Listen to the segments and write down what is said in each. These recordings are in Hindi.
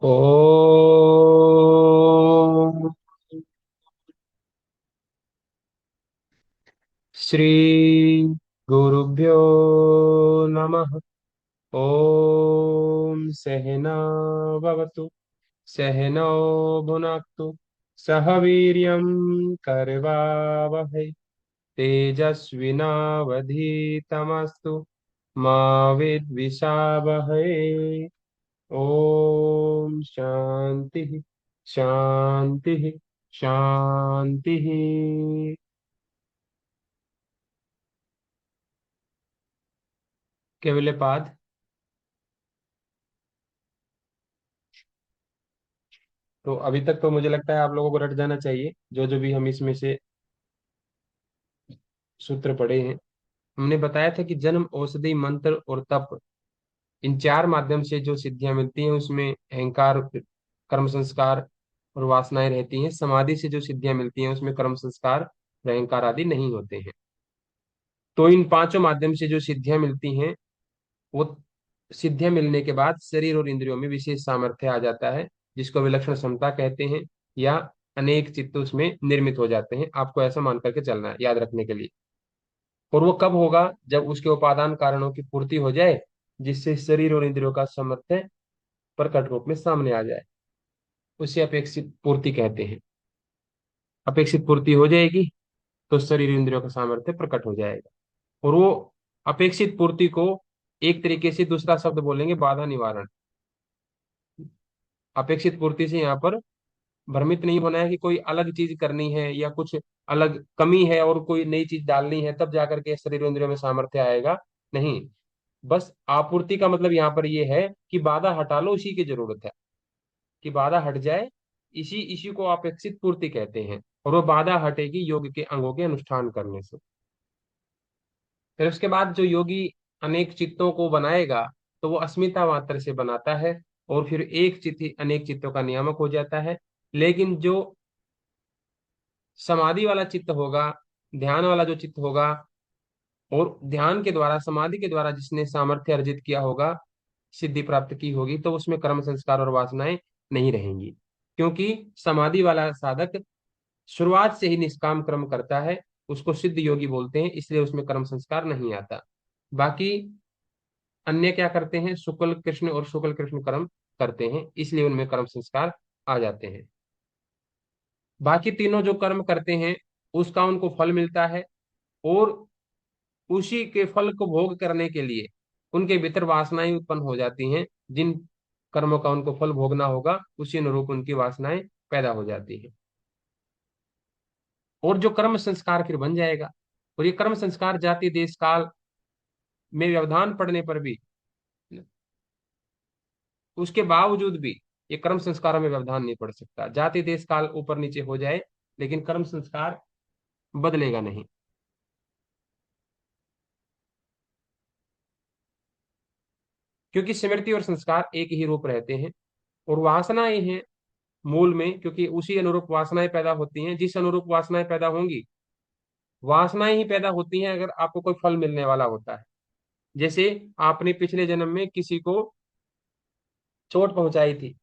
ओम श्री गुरुभ्यो नमः। ओम सहना भवतु, सहनौ भुनक्तु, सह वीर्यं करवावहै, तेजस्विनावधीतमस्तु मा विद्विषावहै। ओम शांति शांति शांति। केवल पाद। तो अभी तक तो मुझे लगता है आप लोगों को रट जाना चाहिए, जो जो भी हम इसमें से सूत्र पढ़े हैं। हमने बताया था कि जन्म, औषधि, मंत्र और तप, इन चार माध्यम से जो सिद्धियां मिलती हैं उसमें अहंकार, कर्म संस्कार और वासनाएं रहती हैं। समाधि से जो सिद्धियां मिलती हैं उसमें कर्म संस्कार और अहंकार आदि नहीं होते हैं। तो इन पांचों माध्यम से जो सिद्धियां मिलती हैं, वो सिद्धियां मिलने के बाद शरीर और इंद्रियों में विशेष सामर्थ्य आ जाता है, जिसको विलक्षण क्षमता कहते हैं, या अनेक चित्त उसमें निर्मित हो जाते हैं। आपको ऐसा मान करके चलना है, याद रखने के लिए। और वो कब होगा? जब उसके उपादान कारणों की पूर्ति हो जाए, जिससे शरीर और इंद्रियों का सामर्थ्य प्रकट रूप में सामने आ जाए, उसे अपेक्षित पूर्ति कहते हैं। अपेक्षित पूर्ति हो जाएगी तो शरीर इंद्रियों का सामर्थ्य प्रकट हो जाएगा। और वो अपेक्षित पूर्ति को एक तरीके से दूसरा शब्द बोलेंगे, बाधा निवारण। अपेक्षित पूर्ति से यहाँ पर भ्रमित नहीं होना है कि कोई अलग चीज करनी है या कुछ अलग कमी है और कोई नई चीज डालनी है तब जाकर के शरीर इंद्रियों में सामर्थ्य आएगा। नहीं, बस आपूर्ति का मतलब यहाँ पर ये है कि बाधा हटा लो, इसी की जरूरत है कि बाधा हट जाए। इसी इसी को अपेक्षित पूर्ति कहते हैं। और वो बाधा हटेगी योग के अंगों के अनुष्ठान करने से। फिर उसके बाद जो योगी अनेक चित्तों को बनाएगा, तो वो अस्मिता मात्र से बनाता है, और फिर एक चित्त ही अनेक चित्तों का नियामक हो जाता है। लेकिन जो समाधि वाला चित्त होगा, ध्यान वाला जो चित्त होगा, और ध्यान के द्वारा, समाधि के द्वारा जिसने सामर्थ्य अर्जित किया होगा, सिद्धि प्राप्त की होगी, तो उसमें कर्म संस्कार और वासनाएं नहीं रहेंगी। क्योंकि समाधि वाला साधक शुरुआत से ही निष्काम कर्म करता है, उसको सिद्ध योगी बोलते हैं, इसलिए उसमें कर्म संस्कार नहीं आता। बाकी अन्य क्या करते हैं? शुक्ल कृष्ण और शुक्ल कृष्ण कर्म करते हैं, इसलिए उनमें कर्म संस्कार आ जाते हैं। बाकी तीनों जो कर्म करते हैं उसका उनको फल मिलता है, और उसी के फल को भोग करने के लिए उनके भीतर वासनाएं उत्पन्न हो जाती हैं। जिन कर्मों का उनको फल भोगना होगा उसी अनुरूप उनकी वासनाएं पैदा हो जाती हैं, और जो कर्म संस्कार फिर बन जाएगा। और ये कर्म संस्कार जाति देश काल में व्यवधान पड़ने पर भी, उसके बावजूद भी ये कर्म संस्कारों में व्यवधान नहीं पड़ सकता। जाति देश काल ऊपर नीचे हो जाए, लेकिन कर्म संस्कार बदलेगा नहीं। क्योंकि स्मृति और संस्कार एक ही रूप रहते हैं, और वासनाएं हैं मूल में, क्योंकि उसी अनुरूप वासनाएं पैदा होती हैं। जिस अनुरूप वासनाएं पैदा होंगी, वासनाएं ही पैदा होती हैं अगर आपको कोई फल मिलने वाला होता है। जैसे आपने पिछले जन्म में किसी को चोट पहुंचाई थी,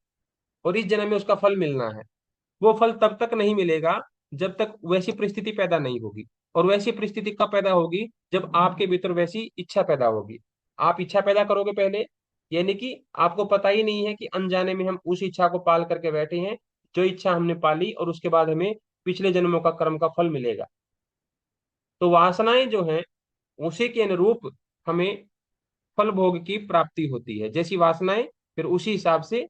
और इस जन्म में उसका फल मिलना है। वो फल तब तक नहीं मिलेगा जब तक वैसी परिस्थिति पैदा नहीं होगी। और वैसी परिस्थिति कब पैदा होगी? जब आपके भीतर वैसी इच्छा पैदा होगी। आप इच्छा पैदा करोगे पहले, यानी कि आपको पता ही नहीं है कि अनजाने में हम उस इच्छा को पाल करके बैठे हैं, जो इच्छा हमने पाली, और उसके बाद हमें पिछले जन्मों का कर्म का फल मिलेगा। तो वासनाएं जो हैं, उसी के अनुरूप हमें फल भोग की प्राप्ति होती है। जैसी वासनाएं, फिर उसी हिसाब से।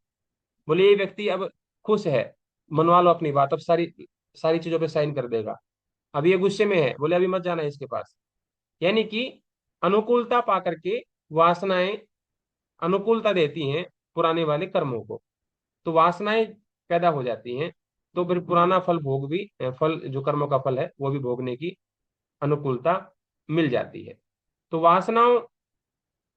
बोले ये व्यक्ति अब खुश है, मनवा लो अपनी बात, अब सारी सारी चीजों पे साइन कर देगा। अभी ये गुस्से में है, बोले अभी मत जाना इसके पास। यानी कि अनुकूलता पा करके वासनाएं अनुकूलता देती हैं पुराने वाले कर्मों को, तो वासनाएं पैदा हो जाती हैं। तो फिर पुराना फल भोग भी, फल जो कर्मों का फल है वो भी भोगने की अनुकूलता मिल जाती है। तो वासनाओं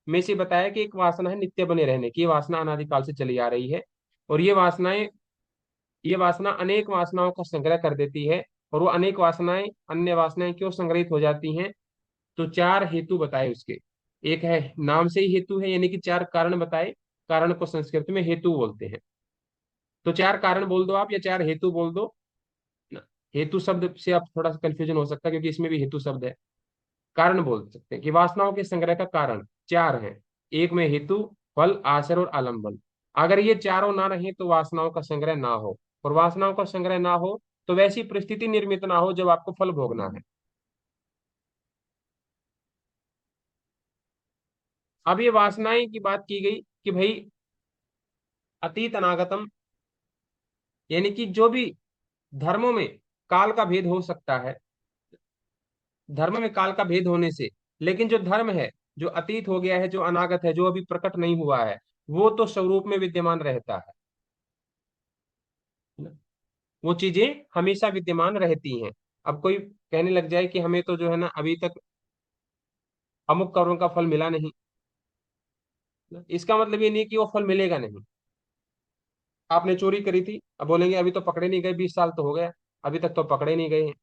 में से बताया कि एक वासना है नित्य बने रहने की। ये वासना अनादिकाल से चली आ रही है, और ये वासना अनेक वासनाओं का संग्रह कर देती है। और वो अनेक वासनाएं, अन्य वासनाएं क्यों संग्रहित हो जाती हैं? तो चार हेतु बताए उसके। एक है, नाम से ही हेतु है, यानी कि चार कारण बताए। कारण को संस्कृत में हेतु बोलते हैं। तो चार कारण बोल दो आप, या चार हेतु बोल दो ना। हेतु शब्द से आप थोड़ा सा कंफ्यूजन हो सकता है, क्योंकि इसमें भी हेतु शब्द है। कारण बोल सकते हैं कि वासनाओं के संग्रह का कारण चार है। एक में हेतु, फल, आश्रय और आलंबन। अगर ये चारों ना रहे तो वासनाओं का संग्रह ना हो, और वासनाओं का संग्रह ना हो तो वैसी परिस्थिति निर्मित ना हो जब आपको फल भोगना है। अब ये वासनाएं की बात की गई कि भाई अतीत अनागतम, यानी कि जो भी धर्मों में काल का भेद हो सकता है, धर्म में काल का भेद होने से, लेकिन जो धर्म है, जो अतीत हो गया है, जो अनागत है, जो अभी प्रकट नहीं हुआ है, वो तो स्वरूप में विद्यमान रहता है। वो चीजें हमेशा विद्यमान रहती हैं। अब कोई कहने लग जाए कि हमें तो जो है ना अभी तक अमुक कर्म का फल मिला नहीं, इसका मतलब ये नहीं कि वो फल मिलेगा नहीं। आपने चोरी करी थी, अब बोलेंगे अभी तो पकड़े नहीं गए, 20 साल तो हो गया, अभी तक तो पकड़े नहीं गए हैं।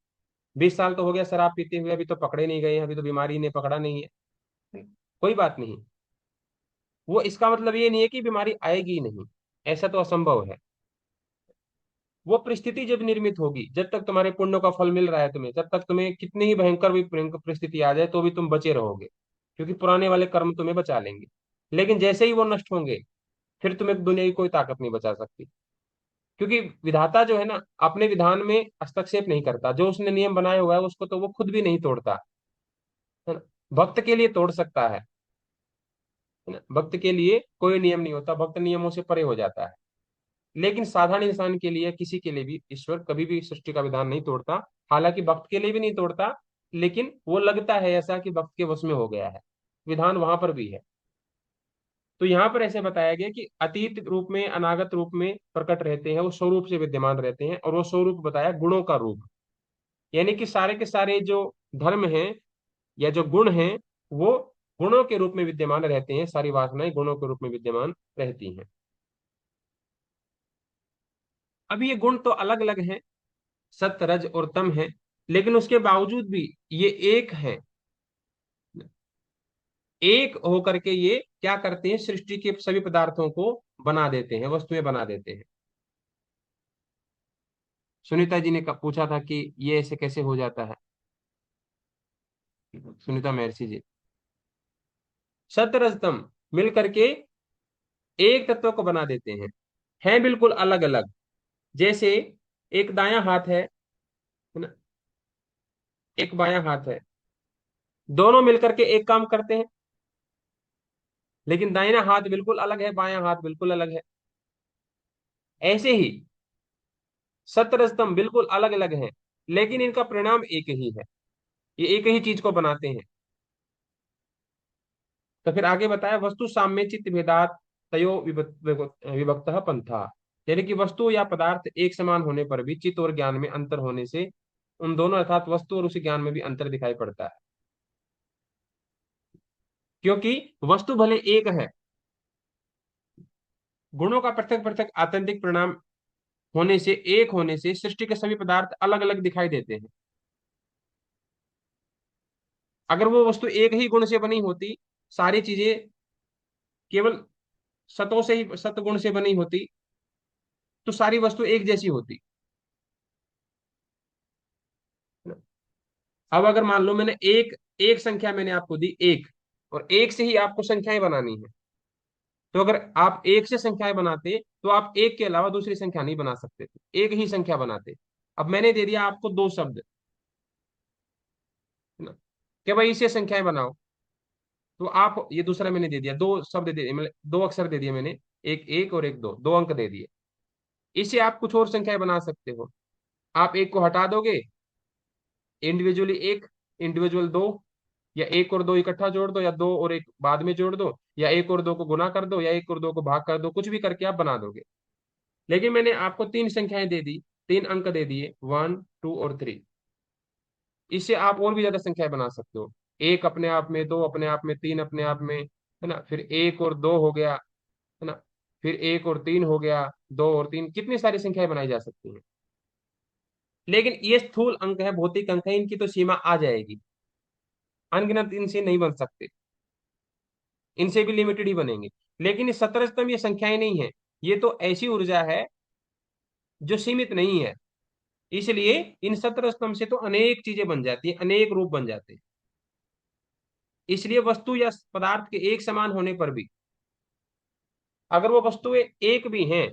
20 साल तो हो गया शराब पीते हुए, अभी तो पकड़े नहीं गए हैं, अभी तो बीमारी ने पकड़ा नहीं है। कोई बात नहीं। वो इसका मतलब ये नहीं है कि बीमारी आएगी ही नहीं, ऐसा तो असंभव है। वो परिस्थिति जब निर्मित होगी, जब तक तुम्हारे पुण्यों का फल मिल रहा है तुम्हें, जब तक तुम्हें कितनी ही भयंकर भी भयंकर परिस्थिति आ जाए तो भी तुम बचे रहोगे, क्योंकि पुराने वाले कर्म तुम्हें बचा लेंगे। लेकिन जैसे ही वो नष्ट होंगे, फिर तुम्हें दुनिया की कोई ताकत नहीं बचा सकती। क्योंकि विधाता जो है ना, अपने विधान में हस्तक्षेप नहीं करता। जो उसने नियम बनाया हुआ है उसको तो वो खुद भी नहीं तोड़ता, है ना। भक्त के लिए तोड़ सकता है ना। भक्त के लिए कोई नियम नहीं होता, भक्त नियमों से परे हो जाता है। लेकिन साधारण इंसान के लिए, किसी के लिए भी ईश्वर कभी भी सृष्टि का विधान नहीं तोड़ता। हालांकि भक्त के लिए भी नहीं तोड़ता, लेकिन वो लगता है ऐसा कि भक्त के वश में हो गया है। विधान वहां पर भी है। तो यहाँ पर ऐसे बताया गया कि अतीत रूप में, अनागत रूप में प्रकट रहते हैं, वो स्वरूप से विद्यमान रहते हैं। और वो स्वरूप बताया गुणों का रूप, यानी कि सारे के सारे जो धर्म हैं या जो गुण हैं, वो गुणों के रूप में विद्यमान रहते हैं। सारी वासनाएं गुणों के रूप में विद्यमान रहती हैं। अब ये गुण तो अलग अलग हैं, सत्य, रज और तम है, लेकिन उसके बावजूद भी ये एक है। एक होकर के ये क्या करते हैं, सृष्टि के सभी पदार्थों को बना देते हैं, वस्तुएं बना देते हैं। सुनीता जी ने पूछा था कि ये ऐसे कैसे हो जाता है। सुनीता महर्षि जी, सत्य रज तम मिल करके एक तत्व को बना देते हैं बिल्कुल अलग अलग। जैसे एक दायां हाथ है ना, एक बायां हाथ है, दोनों मिलकर के एक काम करते हैं, लेकिन दाहिना हाथ बिल्कुल अलग है, बायां हाथ बिल्कुल अलग है। ऐसे ही सतरजतम बिल्कुल अलग अलग हैं, लेकिन इनका परिणाम एक ही है। ये एक ही चीज को बनाते हैं। तो फिर आगे बताया, वस्तु साम्य चित्त भेदात तयो विभक्त पंथा, यानी कि वस्तु या पदार्थ एक समान होने पर भी चित्त और ज्ञान में अंतर होने से उन दोनों अर्थात वस्तु और उसी ज्ञान में भी अंतर दिखाई पड़ता है। क्योंकि वस्तु भले एक है, गुणों का पृथक पृथक आत्यंतिक परिणाम होने से, एक होने से सृष्टि के सभी पदार्थ अलग अलग दिखाई देते हैं। अगर वो वस्तु एक ही गुण से बनी होती, सारी चीजें केवल सतों से ही, सतगुण से बनी होती, तो सारी वस्तु एक जैसी होती, है ना? अब अगर मान लो मैंने एक एक संख्या मैंने आपको दी एक, और एक से ही आपको संख्याएं बनानी है, तो अगर आप एक से संख्याएं बनाते तो आप एक के अलावा दूसरी संख्या नहीं बना सकते थे, एक ही संख्या बनाते। अब मैंने दे दिया आपको दो शब्द, है ना, कि भाई इसे संख्याएं बनाओ। तो आप, ये दूसरा मैंने दे दिया, दो शब्द दे दिए, मतलब दो अक्षर दे दिए मैंने, एक एक और एक दो, दो अंक दे दिए। इसे आप कुछ और संख्याएं बना सकते हो। आप एक को हटा दोगे, इंडिविजुअली एक, इंडिविजुअल दो, या एक और दो इकट्ठा जोड़ दो, या दो और एक बाद में जोड़ दो, या एक और दो को गुना कर दो, या एक और दो को भाग कर दो, कुछ भी करके आप बना दोगे। लेकिन मैंने आपको तीन संख्याएं दे दी, तीन अंक दे दिए, 1 2 और 3। इससे आप और भी ज्यादा संख्याएं बना सकते हो। एक अपने आप में, दो अपने आप में, तीन अपने आप में, है ना, फिर एक और दो हो गया, है ना, फिर एक और तीन हो गया, दो और तीन, कितनी सारी संख्याएं बनाई जा सकती हैं। लेकिन ये स्थूल अंक है, भौतिक अंक है, इनकी तो सीमा आ जाएगी, अनगिनत इनसे नहीं बन सकते, इनसे भी लिमिटेड ही बनेंगे। लेकिन इस सतरजतम ये संख्याएं नहीं है, ये तो ऐसी ऊर्जा है जो सीमित नहीं है। इसलिए इन 17 स्तंभ से तो अनेक चीजें बन जाती है, अनेक रूप बन जाते हैं। इसलिए वस्तु या पदार्थ के एक समान होने पर भी, अगर वो वस्तुएं एक भी हैं,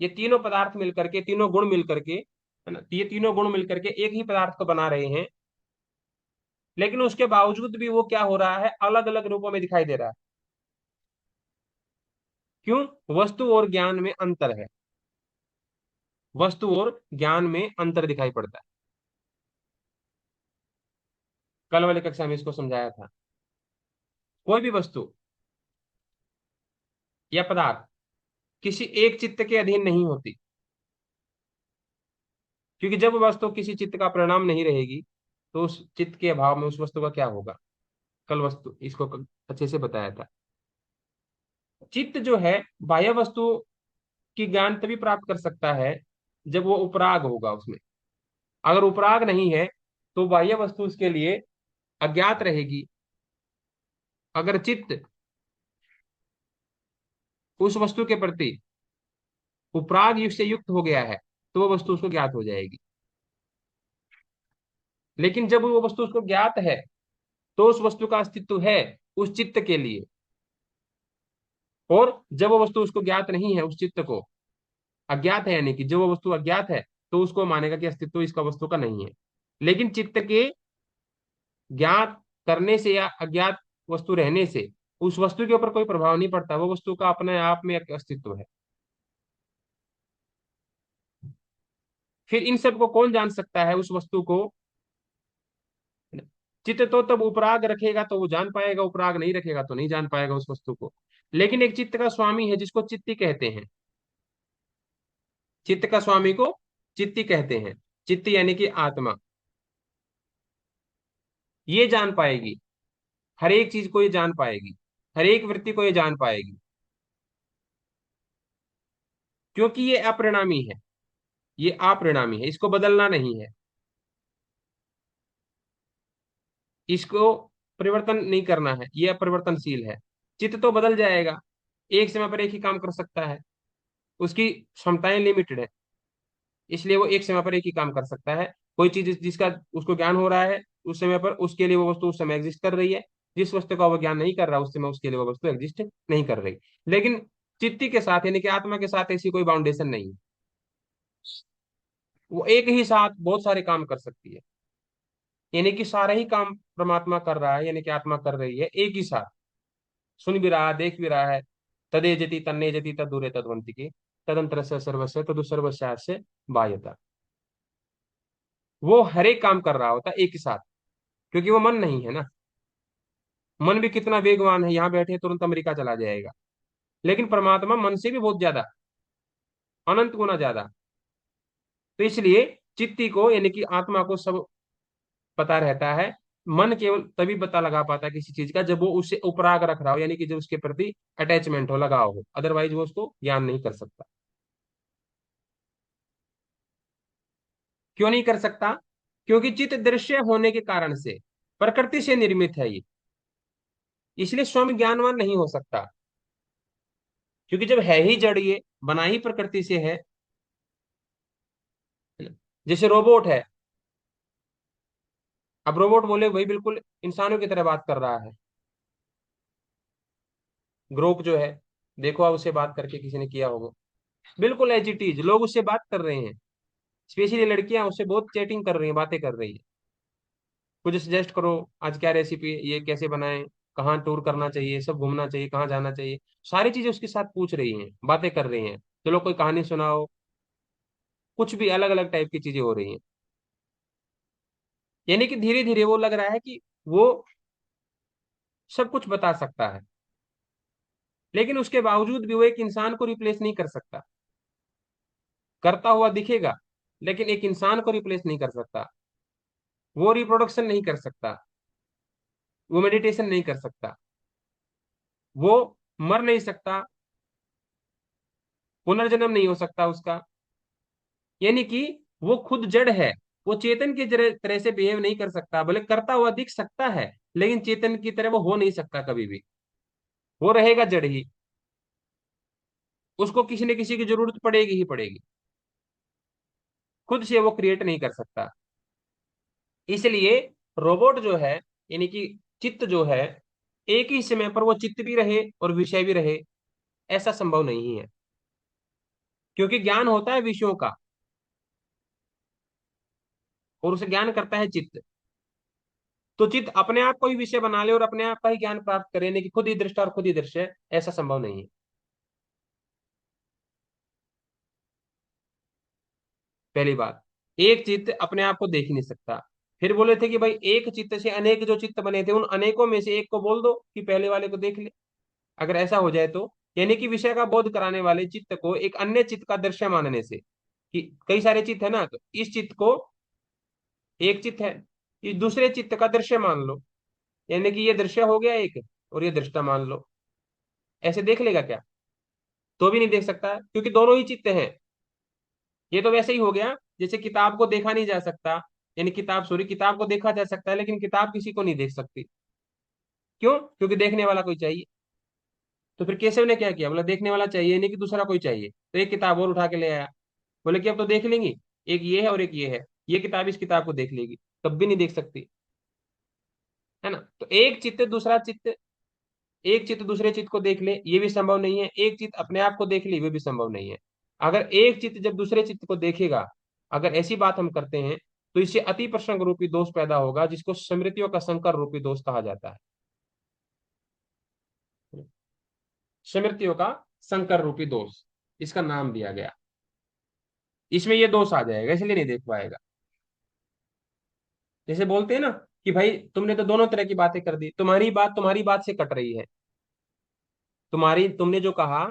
ये तीनों पदार्थ मिलकर के, तीनों गुण मिलकर के, है ना, ये तीनों गुण मिलकर के एक ही पदार्थ को बना रहे हैं, लेकिन उसके बावजूद भी वो क्या हो रहा है, अलग अलग रूपों में दिखाई दे रहा है। क्यों? वस्तु और ज्ञान में अंतर है। वस्तु और ज्ञान में अंतर दिखाई पड़ता है। कल वाली कक्षा में इसको समझाया था। कोई भी वस्तु या पदार्थ किसी एक चित्त के अधीन नहीं होती, क्योंकि जब वस्तु किसी चित्त का परिणाम नहीं रहेगी, तो उस चित्त के अभाव में उस वस्तु का क्या होगा। कल वस्तु इसको अच्छे से बताया था। चित्त जो है, बाह्य वस्तु की ज्ञान तभी प्राप्त कर सकता है जब वो उपराग होगा उसमें। अगर उपराग नहीं है तो बाह्य वस्तु उसके लिए अज्ञात रहेगी। अगर चित्त उस वस्तु के प्रति उपराग युक्त से युक्त हो गया है, तो वो वस्तु उसको ज्ञात हो जाएगी। लेकिन जब वो वस्तु उसको ज्ञात है, तो उस वस्तु का अस्तित्व है उस चित्त के लिए। और जब वो वस्तु उसको ज्ञात नहीं है, उस चित्त को अज्ञात है, यानी कि जब वो वस्तु अज्ञात है, तो उसको मानेगा कि अस्तित्व इसका वस्तु का नहीं है। लेकिन चित्त के ज्ञात करने से या अज्ञात वस्तु रहने से उस वस्तु के ऊपर कोई प्रभाव नहीं पड़ता, वो वस्तु का अपने आप में एक अस्तित्व है। फिर इन सब को कौन जान सकता है, उस वस्तु को? चित्त तो तब उपराग रखेगा तो वो जान पाएगा, उपराग नहीं रखेगा तो नहीं जान पाएगा उस वस्तु को। लेकिन एक चित्त का स्वामी है जिसको चित्ती कहते हैं। चित्त का स्वामी को चित्ती कहते हैं। चित्ती यानी कि आत्मा, ये जान पाएगी, हर एक चीज को ये जान पाएगी, हर एक वृत्ति को ये जान पाएगी, क्योंकि ये अपरिणामी है। ये अपरिणामी है, इसको बदलना नहीं है, इसको परिवर्तन नहीं करना है, ये अपरिवर्तनशील है। चित्त तो बदल जाएगा, एक समय पर एक ही काम कर सकता है, उसकी क्षमताएं लिमिटेड है, इसलिए वो एक समय पर एक ही काम कर सकता है। कोई चीज जिसका उसको ज्ञान हो रहा है उस समय पर, उसके लिए वो वस्तु उस समय एग्जिस्ट कर रही है। जिस वस्तु का वो ज्ञान नहीं कर रहा उस समय, उसके लिए वो वस्तु एग्जिस्ट नहीं कर रही। लेकिन चित्ती के साथ, यानी कि आत्मा के साथ, ऐसी कोई बाउंडेशन नहीं है। वो एक ही साथ बहुत सारे काम कर सकती है, यानी कि सारा ही काम परमात्मा कर रहा है, यानी कि आत्मा कर रही है एक ही साथ। सुन भी रहा, देख भी रहा है। तदे जति तन्ने जति तदूरे तदवंति की, तदंतर से सर्वस्व तदु सर्वस्या से बाह्यता। वो हर एक काम कर रहा होता एक ही साथ, क्योंकि वो मन नहीं है ना। मन भी कितना वेगवान है, यहाँ बैठे तुरंत अमेरिका चला जाएगा। लेकिन परमात्मा मन से भी बहुत ज्यादा, अनंत गुना ज्यादा। तो इसलिए चित्ती को, यानी कि आत्मा को सब पता रहता है। मन केवल तभी पता लगा पाता है किसी चीज का जब वो उससे उपराग रख रहा हो, यानी कि जब उसके प्रति अटैचमेंट हो, लगाव हो, अदरवाइज वो उसको ज्ञान नहीं कर सकता। क्यों नहीं कर सकता? क्योंकि चित्त दृश्य होने के कारण से, प्रकृति से निर्मित है ये, इसलिए स्वयं ज्ञानवान नहीं हो सकता। क्योंकि जब है ही जड़, ये बना ही प्रकृति से है। जैसे रोबोट है, अब रोबोट बोले वही बिल्कुल इंसानों की तरह बात कर रहा है। ग्रोक जो है, देखो आप उससे बात करके किसी ने किया होगा, बिल्कुल एज इट इज लोग उससे बात कर रहे हैं। स्पेशली लड़कियां उससे बहुत चैटिंग कर रही हैं, बातें कर रही है। कुछ सजेस्ट करो, आज क्या रेसिपी, ये कैसे बनाएं, कहाँ टूर करना चाहिए, सब घूमना चाहिए, कहाँ जाना चाहिए, सारी चीजें उसके साथ पूछ रही हैं, बातें कर रही हैं। चलो कोई कहानी सुनाओ, कुछ भी अलग अलग टाइप की चीजें हो रही हैं। यानी कि धीरे धीरे वो लग रहा है कि वो सब कुछ बता सकता है, लेकिन उसके बावजूद भी वो एक इंसान को रिप्लेस नहीं कर सकता। करता हुआ दिखेगा, लेकिन एक इंसान को रिप्लेस नहीं कर सकता। वो रिप्रोडक्शन नहीं कर सकता, वो मेडिटेशन नहीं कर सकता, वो मर नहीं सकता, पुनर्जन्म नहीं हो सकता उसका। यानी कि वो खुद जड़ है, वो चेतन की तरह से बिहेव नहीं कर सकता, भले करता हुआ दिख सकता है, लेकिन चेतन की तरह वो हो नहीं सकता कभी भी। वो रहेगा जड़ ही। उसको किसी न किसी की जरूरत पड़ेगी ही पड़ेगी, खुद से वो क्रिएट नहीं कर सकता। इसलिए रोबोट जो है, यानी कि चित्त जो है, एक ही समय पर वो चित्त भी रहे और विषय भी रहे, ऐसा संभव नहीं है। क्योंकि ज्ञान होता है विषयों का, और उसे ज्ञान करता है चित्त। तो चित्त अपने आप को ही विषय बना ले और अपने आप का ही ज्ञान प्राप्त करे, यानी कि खुद ही दृष्टा और खुद ही दृश्य, ऐसा संभव नहीं है। पहली बात, एक चित्त अपने आप को देख ही नहीं सकता। फिर बोले थे कि भाई एक चित्त से अनेक जो चित्त बने थे, उन अनेकों में से एक को बोल दो कि पहले वाले को देख ले। अगर ऐसा हो जाए तो, यानी कि विषय का बोध कराने वाले चित्त को एक अन्य चित्त का दृश्य मानने से, कि कई सारे चित्त है ना, तो इस चित्त को, एक चित्त है, इस दूसरे चित्त का दृश्य मान लो, यानी कि ये दृश्य हो गया एक, और ये दृष्टा मान लो। ऐसे देख लेगा क्या? तो भी नहीं देख सकता, क्योंकि दोनों ही चित्त हैं। ये तो वैसे ही हो गया जैसे किताब को देखा नहीं जा सकता, यानी किताब, सॉरी, किताब को देखा जा सकता है लेकिन किताब किसी को नहीं देख सकती। क्यों? क्योंकि देखने वाला कोई चाहिए। तो फिर केशव ने क्या किया, बोला देखने वाला चाहिए नहीं कि दूसरा कोई चाहिए, तो एक किताब और उठा के ले आया। बोले कि अब तो देख लेंगी, एक ये है और एक ये है, ये किताब इस किताब को देख लेगी, तब भी नहीं देख सकती, है ना। तो एक चित्त दूसरे चित्त को देख ले, ये भी संभव नहीं है। एक चित्त अपने आप को देख ले, ये भी संभव नहीं है। अगर एक चित्त जब दूसरे चित्त को देखेगा, अगर ऐसी बात हम करते हैं, तो इससे अति प्रसंग रूपी दोष पैदा होगा, जिसको स्मृतियों का संकर रूपी दोष कहा जाता है। स्मृतियों का संकर रूपी दोष, इसका नाम दिया गया। इसमें ये दोष आ जाएगा, इसलिए नहीं देख पाएगा। जैसे बोलते हैं ना कि भाई तुमने तो दोनों तरह की बातें कर दी, तुम्हारी बात से कट रही है। तुमने जो कहा,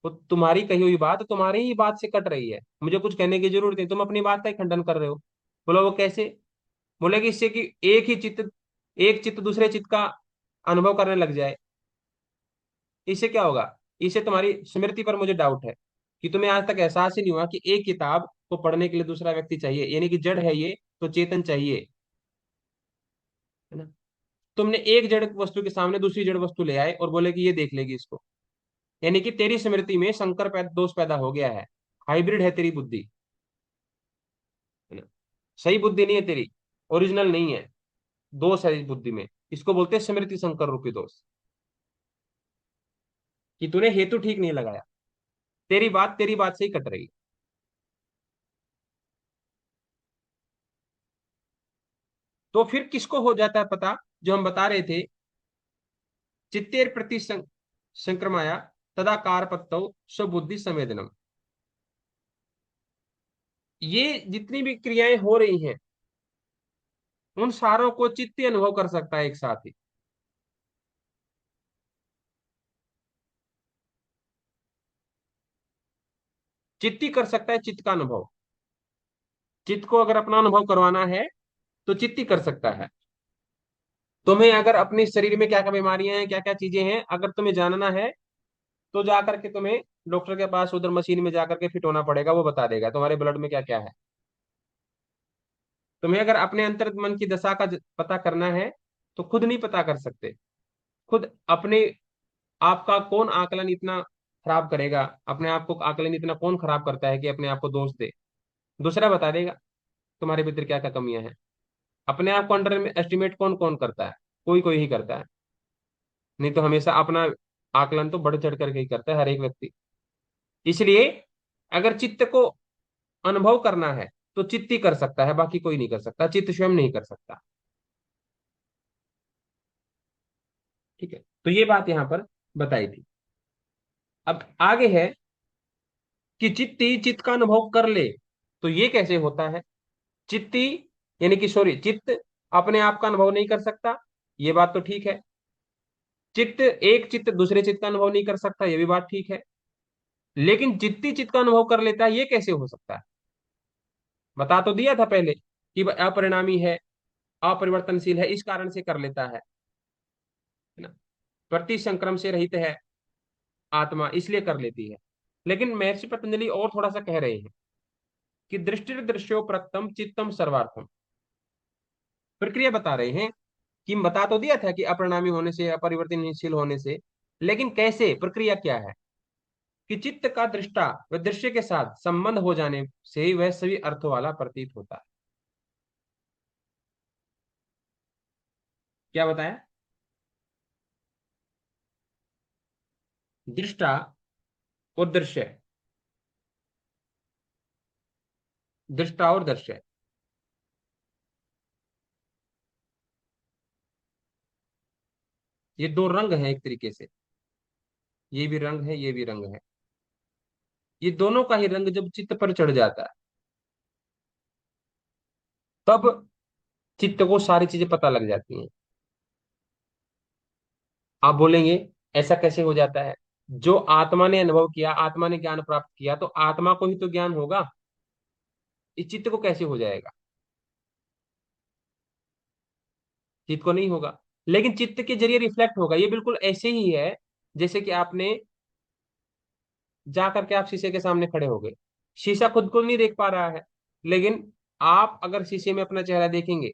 वो तुम्हारी कही हुई बात तुम्हारी ही बात से कट रही है, मुझे कुछ कहने की जरूरत नहीं, तुम अपनी बात का ही खंडन कर रहे हो। बोला वो कैसे? बोले कि इससे कि एक चित्त दूसरे चित्त का अनुभव करने लग जाए, इससे क्या होगा? इससे तुम्हारी स्मृति पर मुझे डाउट है कि तुम्हें आज तक एहसास ही नहीं हुआ कि एक किताब को पढ़ने के लिए दूसरा व्यक्ति चाहिए, यानी कि जड़ है ये, तो चेतन चाहिए, है ना। तुमने एक जड़ वस्तु के सामने दूसरी जड़ वस्तु ले आए और बोले कि ये देख लेगी इसको, यानी कि तेरी स्मृति में दोष पैदा हो गया है। हाइब्रिड है तेरी बुद्धि, है ना। सही बुद्धि नहीं है तेरी, ओरिजिनल नहीं है, दोष है इस बुद्धि में। इसको बोलते हैं स्मृति संकर रूपी दोष, कि तूने हेतु ठीक नहीं लगाया, तेरी बात से ही कट रही। तो फिर किसको हो जाता है पता, जो हम बता रहे थे, चित्तेर प्रति संक्रमाया तदा कारपत्तौ स्वबुद्धि संवेदनम। ये जितनी भी क्रियाएं हो रही हैं, उन सारों को चित्त ही अनुभव कर सकता है एक साथ ही। चित्त ही कर सकता है चित्त का अनुभव। चित्त को अगर अपना अनुभव करवाना है, तो चित्त ही कर सकता है। तुम्हें अगर अपने शरीर में क्या क्या बीमारियां हैं, क्या क्या चीजें हैं, अगर तुम्हें जानना है, तो जा करके तुम्हें डॉक्टर के पास उधर मशीन में जाकर के फिट होना पड़ेगा, वो बता देगा तुम्हारे ब्लड में क्या क्या है। तुम्हें अगर अपने अंतर मन की दशा का पता करना है, तो खुद नहीं पता कर सकते। खुद अपने आपका कौन आकलन इतना खराब करेगा, अपने आप को आकलन इतना कौन खराब करता है कि अपने आप को दोष दे? दूसरा बता देगा तुम्हारे भीतर क्या क्या कमियां हैं। अपने आप को अंडर में एस्टिमेट कौन कौन करता है? कोई कोई ही करता है, नहीं तो हमेशा अपना आकलन तो बढ़ चढ़ करके ही करता है हर एक व्यक्ति। इसलिए अगर चित्त को अनुभव करना है, तो चित्त ही कर सकता है, बाकी कोई नहीं कर सकता, चित्त स्वयं नहीं कर सकता। ठीक है, तो ये बात यहां पर बताई थी। अब आगे है कि चित्ती चित्त का अनुभव कर ले, तो ये कैसे होता है? चित्ती, यानी कि सॉरी, चित्त अपने आप का अनुभव नहीं कर सकता, ये बात तो ठीक है। एक चित्त दूसरे चित्त का अनुभव नहीं कर सकता, ये भी बात ठीक है। लेकिन चित्ती चित्त का अनुभव कर लेता है, ये कैसे हो सकता है? बता तो दिया था पहले कि वह अपरिणामी है, अपरिवर्तनशील है, इस कारण से कर लेता है ना। प्रति संक्रम से रहित है आत्मा, इसलिए कर लेती है। लेकिन महर्षि पतंजलि और थोड़ा सा कह रहे हैं कि दृष्टि दृश्यो प्रत्यम चित्तम सर्वार्थम। प्रक्रिया बता रहे हैं कि बता तो दिया था कि अपरिणामी होने से, अपरिवर्तनशील होने से, लेकिन कैसे, प्रक्रिया क्या है? कि चित्त का दृष्टा व दृश्य के साथ संबंध हो जाने से वह सभी अर्थों वाला प्रतीत होता है। क्या बताया? दृष्टा और दृश्य, दृष्टा और दृश्य, ये दो रंग हैं एक तरीके से। ये भी रंग है, ये भी रंग है। ये दोनों का ही रंग जब चित्त पर चढ़ जाता है, तब चित्त को सारी चीजें पता लग जाती हैं। आप बोलेंगे ऐसा कैसे हो जाता है? जो आत्मा ने अनुभव किया, आत्मा ने ज्ञान प्राप्त किया, तो आत्मा को ही तो ज्ञान होगा। इस चित्त को कैसे हो जाएगा? चित्त को नहीं होगा, लेकिन चित्त के जरिए रिफ्लेक्ट होगा। ये बिल्कुल ऐसे ही है जैसे कि आपने जा करके आप शीशे के सामने खड़े हो गए। शीशा खुद को नहीं देख पा रहा है, लेकिन आप अगर शीशे में अपना चेहरा देखेंगे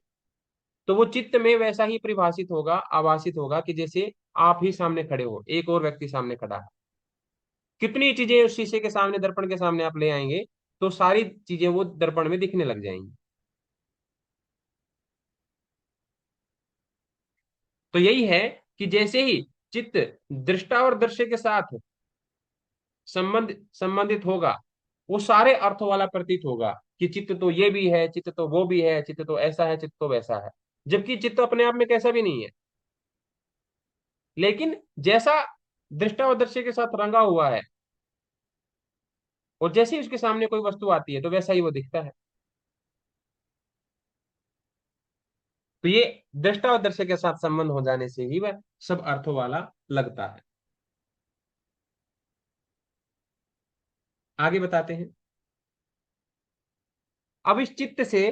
तो वो चित्त में वैसा ही परिभाषित होगा, आभासित होगा कि जैसे आप ही सामने खड़े हो, एक और व्यक्ति सामने खड़ा है। कितनी चीजें उस शीशे के सामने, दर्पण के सामने आप ले आएंगे, तो सारी चीजें वो दर्पण में दिखने लग जाएंगी। तो यही है कि जैसे ही चित्त दृष्टा और दृश्य के साथ संबंधित होगा, वो सारे अर्थों वाला प्रतीत होगा कि चित्त तो ये भी है, चित्त तो वो भी है, चित्त तो ऐसा है, चित्त तो वैसा है। जबकि चित्त अपने आप में कैसा भी नहीं है, लेकिन जैसा दृष्टा और दृश्य के साथ रंगा हुआ है, और जैसे ही उसके सामने कोई वस्तु आती है तो वैसा ही वो दिखता है। तो ये दृष्टा और दृश्य के साथ संबंध हो जाने से ही वह सब अर्थों वाला लगता है। आगे बताते हैं। अब इस चित्त से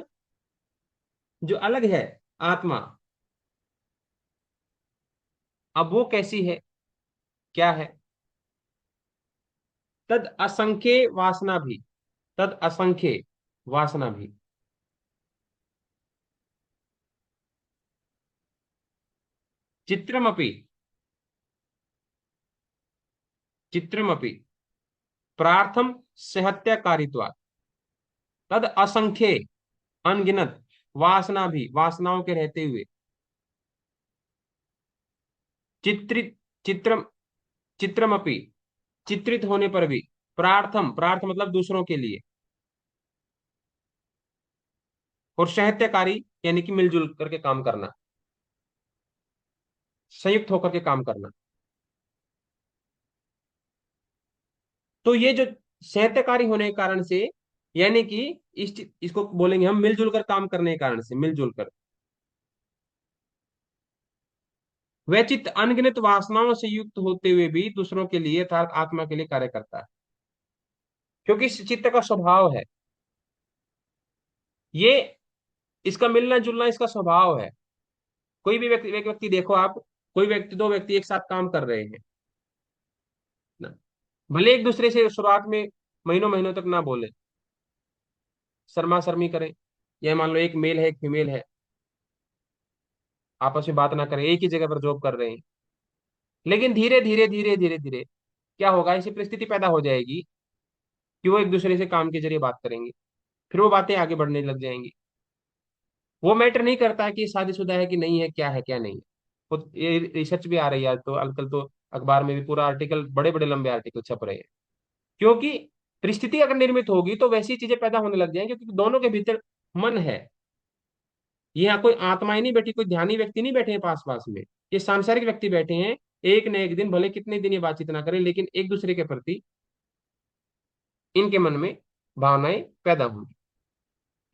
जो अलग है आत्मा, अब वो कैसी है, क्या है? तद असंख्य वासना भी, तद असंख्य वासना भी, चित्रमपि, चित्रमपि प्रार्थम सहत्याकारित्वात्, तद असंख्य अनगिनत वासना भी, वासनाओं के रहते हुए, चित्रित, चित्रम, चित्रमपि चित्रित होने पर भी, प्रार्थम, प्रार्थ मतलब दूसरों के लिए, और साहित्यकारी यानी कि मिलजुल करके काम करना, संयुक्त होकर के काम करना। तो ये जो साहित्यकारी होने के कारण से, यानी कि इसको बोलेंगे हम मिलजुल कर काम करने के कारण से, मिलजुल कर, वह चित्त अनगिनत वासनाओं से युक्त होते हुए भी दूसरों के लिए अर्थात आत्मा के लिए कार्य करता है। क्योंकि इस चित्त का स्वभाव है ये, इसका मिलना जुलना इसका स्वभाव है। कोई भी व्यक्ति, एक व्यक्ति देखो आप, कोई व्यक्ति, दो व्यक्ति एक साथ काम कर रहे हैं ना, भले एक दूसरे से शुरुआत में महीनों महीनों तक ना बोले, शर्मा शर्मी करें, या मान लो एक मेल है एक फीमेल है, आपस में बात ना करें, एक ही जगह पर जॉब कर रहे हैं, लेकिन धीरे धीरे धीरे धीरे धीरे क्या होगा, ऐसी परिस्थिति पैदा हो जाएगी कि वो एक दूसरे से काम के जरिए बात करेंगे, फिर वो बातें आगे बढ़ने लग जाएंगी। वो मैटर नहीं करता है कि शादीशुदा है कि नहीं है, क्या है क्या नहीं है। वो ये रिसर्च भी आ रही है आज तो, आजकल तो अखबार में भी पूरा आर्टिकल, बड़े बड़े लंबे आर्टिकल छप रहे हैं। क्योंकि परिस्थिति अगर निर्मित होगी तो वैसी चीजें पैदा होने लग जाएंगी, क्योंकि दोनों के भीतर मन है। ये यहाँ कोई आत्माएं नहीं बैठी, कोई ध्यानी व्यक्ति नहीं बैठे हैं पास पास में, ये सांसारिक व्यक्ति बैठे हैं। एक न एक दिन, भले कितने दिन ये बातचीत ना करें, लेकिन एक दूसरे के प्रति इनके मन में भावनाएं पैदा होंगी।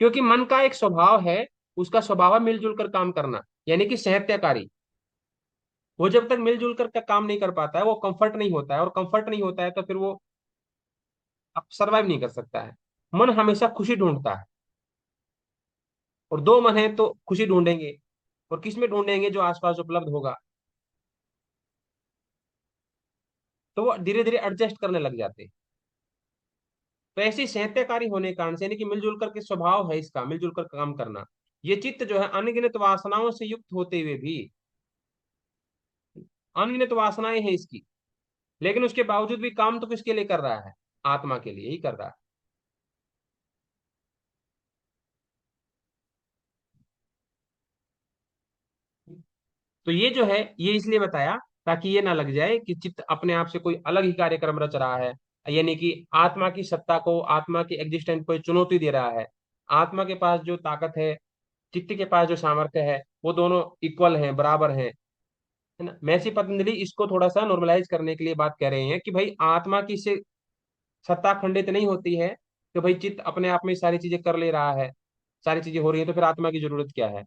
क्योंकि मन का एक स्वभाव है, उसका स्वभाव है मिलजुल कर काम करना, यानी कि सहत्याकारी। वो जब तक मिलजुल कर का काम नहीं कर पाता है, वो कंफर्ट नहीं होता है, और कंफर्ट नहीं होता है तो फिर वो अब सर्वाइव नहीं कर सकता है। मन हमेशा खुशी ढूंढता है, और दो मन है तो खुशी ढूंढेंगे, और किस में ढूंढेंगे? जो आसपास उपलब्ध होगा। तो वो धीरे धीरे एडजस्ट करने लग जाते हैं। तो ऐसी सहत्याकारी होने के कारण से, यानी कि मिलजुल कर के स्वभाव है इसका, मिलजुल कर काम करना, ये चित्त जो है अनगिनत वासनाओं से युक्त होते हुए भी, अनगिनत वासनाएं हैं इसकी, लेकिन उसके बावजूद भी काम तो किसके लिए कर रहा है? आत्मा के लिए ही कर रहा है। तो ये जो है, ये इसलिए बताया ताकि ये ना लग जाए कि चित्त अपने आप से कोई अलग ही कार्यक्रम रच रहा है, यानी कि आत्मा की सत्ता को, आत्मा की एग्जिस्टेंस को चुनौती दे रहा है। आत्मा के पास जो ताकत है, चित्त के पास जो सामर्थ्य है, वो दोनों इक्वल हैं, बराबर हैं, है ना। महर्षि पतंजलि इसको थोड़ा सा नॉर्मलाइज करने के लिए बात कह रहे हैं कि भाई आत्मा की से सत्ता खंडित नहीं होती है, कि भाई चित्त अपने आप में सारी चीजें कर ले रहा है, सारी चीजें हो रही है, तो फिर आत्मा की जरूरत क्या है।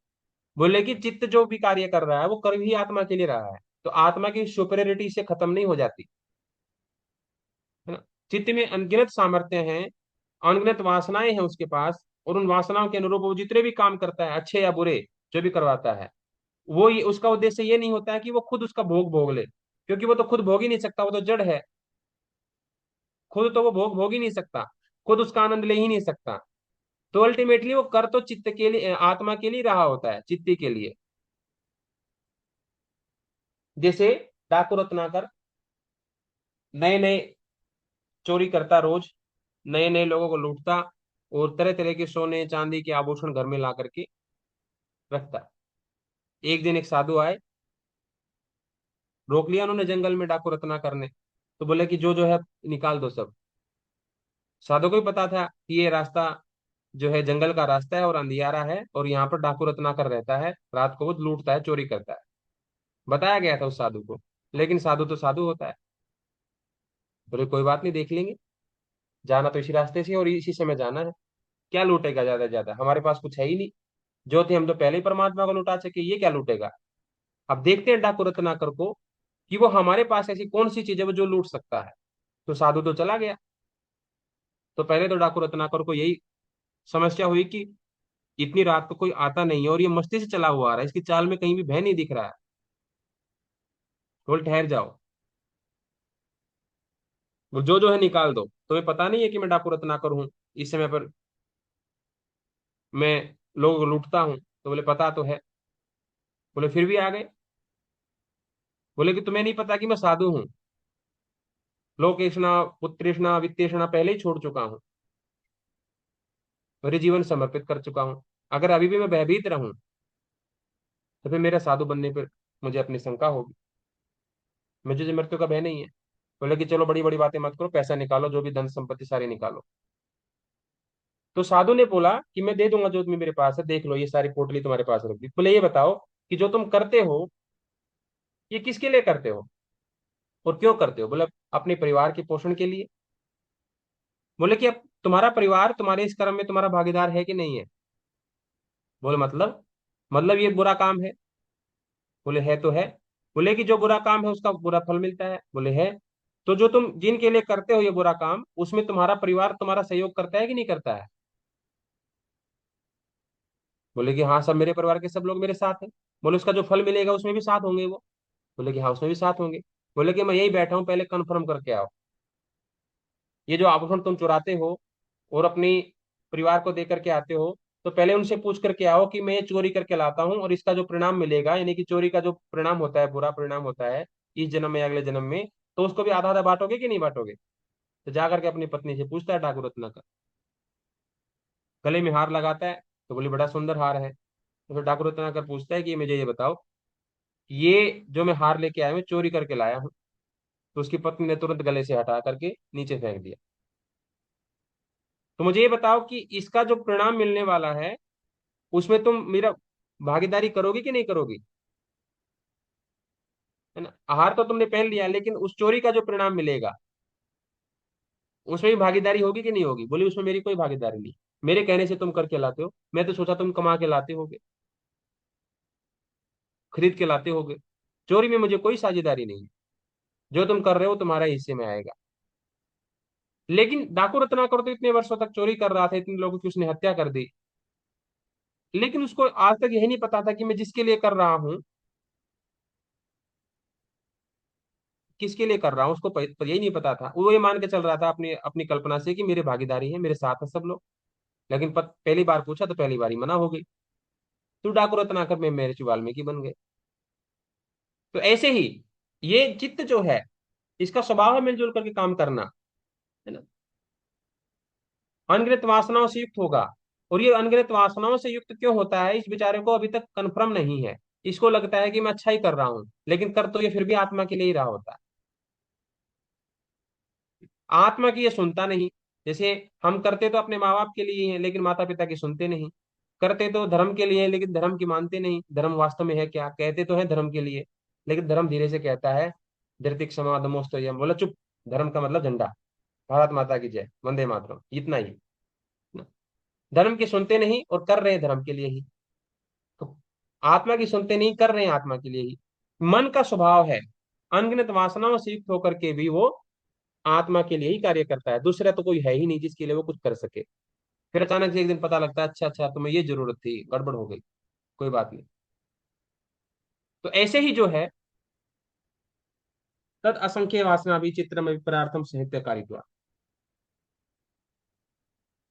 बोले कि चित्त जो भी कार्य कर रहा है वो कर भी आत्मा के लिए रहा है, तो आत्मा की सुपेरियरिटी से खत्म नहीं हो जाती, है ना। चित्त में अनगिनत सामर्थ्य हैं, अनगिनत वासनाएं हैं उसके पास, और उन वासनाओं के अनुरूप वो जितने भी काम करता है, अच्छे या बुरे, जो भी करवाता है, वो ये, उसका उद्देश्य ये नहीं होता है कि वो खुद उसका भोग भोग ले, क्योंकि वो तो खुद भोग ही नहीं सकता, वो तो जड़ है। खुद तो वो भोग भोग ही नहीं सकता, खुद उसका आनंद ले ही नहीं सकता। तो अल्टीमेटली वो कर तो चित्त के लिए, आत्मा के लिए रहा होता है, चित्ती के लिए। जैसे डाकू रत्नाकर नए नए चोरी करता रोज, नए नए लोगों को लूटता, और तरह तरह के सोने चांदी के आभूषण घर में ला करके रखता। एक दिन एक साधु आए, रोक लिया उन्होंने जंगल में डाकू रत्नाकर ने, तो बोले कि जो जो है निकाल दो सब। साधु को भी पता था कि ये रास्ता जो है जंगल का रास्ता है और अंधियारा है, और यहाँ पर डाकू रत्नाकर रहता है, रात को वो लूटता है, चोरी करता है। बताया गया था उस साधु को, लेकिन साधु तो साधु होता है। बोले कोई बात नहीं, देख लेंगे, जाना तो इसी रास्ते से और इसी समय जाना है। क्या लूटेगा ज्यादा से ज्यादा, हमारे पास कुछ है ही नहीं, जो थे हम तो पहले ही परमात्मा को लुटा सके, ये क्या लूटेगा। अब देखते हैं डाकू रत्नाकर को, कि वो हमारे पास ऐसी कौन सी चीज है वो जो लूट सकता है। तो साधु तो चला गया। तो पहले तो डाकू रत्नाकर को यही समस्या हुई कि इतनी रात को कोई आता नहीं है, और ये मस्ती से चला हुआ आ रहा है, इसकी चाल में कहीं भी भय नहीं दिख रहा है। बोल ठहर जाओ, वो जो जो है निकाल दो, तुम्हें पता नहीं है कि मैं डाकू रत्नाकर हूँ, इस समय पर मैं लोगों को लूटता हूँ। तो बोले पता तो है। बोले फिर भी आ गए। बोले कि तुम्हें नहीं पता कि मैं साधु हूँ, लोकेशना पुत्रेशना वित्तेषणा पहले ही छोड़ चुका हूँ, मेरे जीवन समर्पित कर चुका हूँ। अगर अभी भी मैं भयभीत रहूं, तो फिर मेरा साधु बनने पर मुझे अपनी शंका होगी। मुझे मृत्यु का भय नहीं है। बोले कि चलो बड़ी बड़ी बातें मत करो, पैसा निकालो, जो भी धन संपत्ति सारी निकालो। तो साधु ने बोला कि मैं दे दूंगा जो तुम्हें मेरे पास है, देख लो, ये सारी पोटली तुम्हारे पास रख दी। बोले ये बताओ कि जो तुम करते हो, ये किसके लिए करते हो और क्यों करते हो। बोले अपने परिवार के पोषण के लिए। बोले कि अब तुम्हारा परिवार तुम्हारे इस कर्म में तुम्हारा भागीदार है कि नहीं है। बोले मतलब ये बुरा काम है। बोले है तो है। बोले कि जो बुरा काम है उसका बुरा फल मिलता है। बोले है। तो जो तुम जिनके लिए करते हो ये बुरा काम, उसमें तुम्हारा परिवार तुम्हारा सहयोग करता है कि नहीं करता है। बोले कि हाँ, सब मेरे परिवार के सब लोग मेरे साथ हैं। बोले उसका जो फल मिलेगा उसमें भी साथ होंगे वो। बोले कि हाँ, उसमें भी साथ होंगे। बोले कि मैं यही बैठा हूँ, पहले कंफर्म करके आओ, ये जो आभूषण तुम चुराते हो और अपनी परिवार को दे करके आते हो, तो पहले उनसे पूछ करके आओ कि मैं ये चोरी करके लाता हूँ और इसका जो परिणाम मिलेगा, यानी कि चोरी का जो परिणाम होता है, बुरा परिणाम होता है इस जन्म में या अगले जन्म में, तो उसको भी आधा आधा बांटोगे कि नहीं बांटोगे। तो जा करके अपनी पत्नी से पूछता है ठाकुर रत्ना का, गले में हार लगाता है। तो बोली बड़ा सुंदर हार है। तो फिर ठाकुर रत्नाकर पूछता है कि मुझे ये बताओ, ये जो मैं हार लेके आया हूँ चोरी करके लाया हूँ। तो उसकी पत्नी ने तुरंत गले से हटा करके नीचे फेंक दिया। तो मुझे ये बताओ कि इसका जो परिणाम मिलने वाला है, उसमें तुम मेरा भागीदारी करोगी कि नहीं करोगी, है ना। आहार तो तुमने पहन लिया, लेकिन उस चोरी का जो परिणाम मिलेगा उसमें भी भागीदारी होगी कि नहीं होगी। बोली उसमें मेरी कोई भागीदारी नहीं, मेरे कहने से तुम करके लाते हो, मैं तो सोचा तुम कमा के लाते होगे, खरीद के लाते होगे। चोरी में मुझे कोई साझेदारी नहीं है, जो तुम कर रहे हो तुम्हारा हिस्से में आएगा। लेकिन डाकू रत्नाकर तो इतने वर्षों तक चोरी कर रहा था, इतने लोगों की उसने हत्या कर दी, लेकिन उसको आज तक यही नहीं पता था कि मैं जिसके लिए कर रहा हूँ, किसके लिए कर रहा हूँ, उसको यही नहीं पता था। वो ये मान के चल रहा था अपनी अपनी कल्पना से कि मेरे भागीदारी है, मेरे साथ है सब लोग। लेकिन पहली बार पूछा तो पहली बार ही मना हो गई। तो डाकू रत्नाकर में महर्षि वाल्मीकि बन गए। तो ऐसे ही ये चित्त जो है, इसका स्वभाव है मिलजुल करके काम करना, है ना। अनगिनत वासनाओं से युक्त होगा। और ये अनगिनत वासनाओं से युक्त क्यों होता है, इस बेचारे को अभी तक कन्फर्म नहीं है। इसको लगता है कि मैं अच्छा ही कर रहा हूं, लेकिन कर तो ये फिर भी आत्मा के लिए ही रहा होता है। आत्मा की ये सुनता नहीं। जैसे हम करते तो अपने माँ बाप के लिए ही हैं, लेकिन माता पिता की सुनते नहीं। करते तो धर्म के लिए हैं, लेकिन धर्म की मानते नहीं। धर्म वास्तव में है क्या, कहते तो है धर्म के लिए, लेकिन धर्म धीरे से कहता है धरती क्षमा नमोस्तुभ्यम, बोला चुप। धर्म का मतलब झंडा, भारत माता की जय, वंदे मातरम, इतना ही। धर्म की सुनते नहीं और कर रहे हैं धर्म के लिए ही। तो आत्मा की सुनते नहीं, कर रहे हैं आत्मा के लिए ही। मन का स्वभाव है अनगिनत वासनाओं से युक्त होकर के भी वो आत्मा के लिए ही कार्य करता है। दूसरा तो कोई है ही नहीं जिसके लिए वो कुछ कर सके। फिर अचानक से एक दिन पता लगता है, अच्छा अच्छा तुम्हें ये जरूरत थी, गड़बड़ हो गई, कोई बात नहीं। तो ऐसे ही जो है, तद असंख्य वासना भी चित्रम विपरार्थम साहित्यकारित्वा।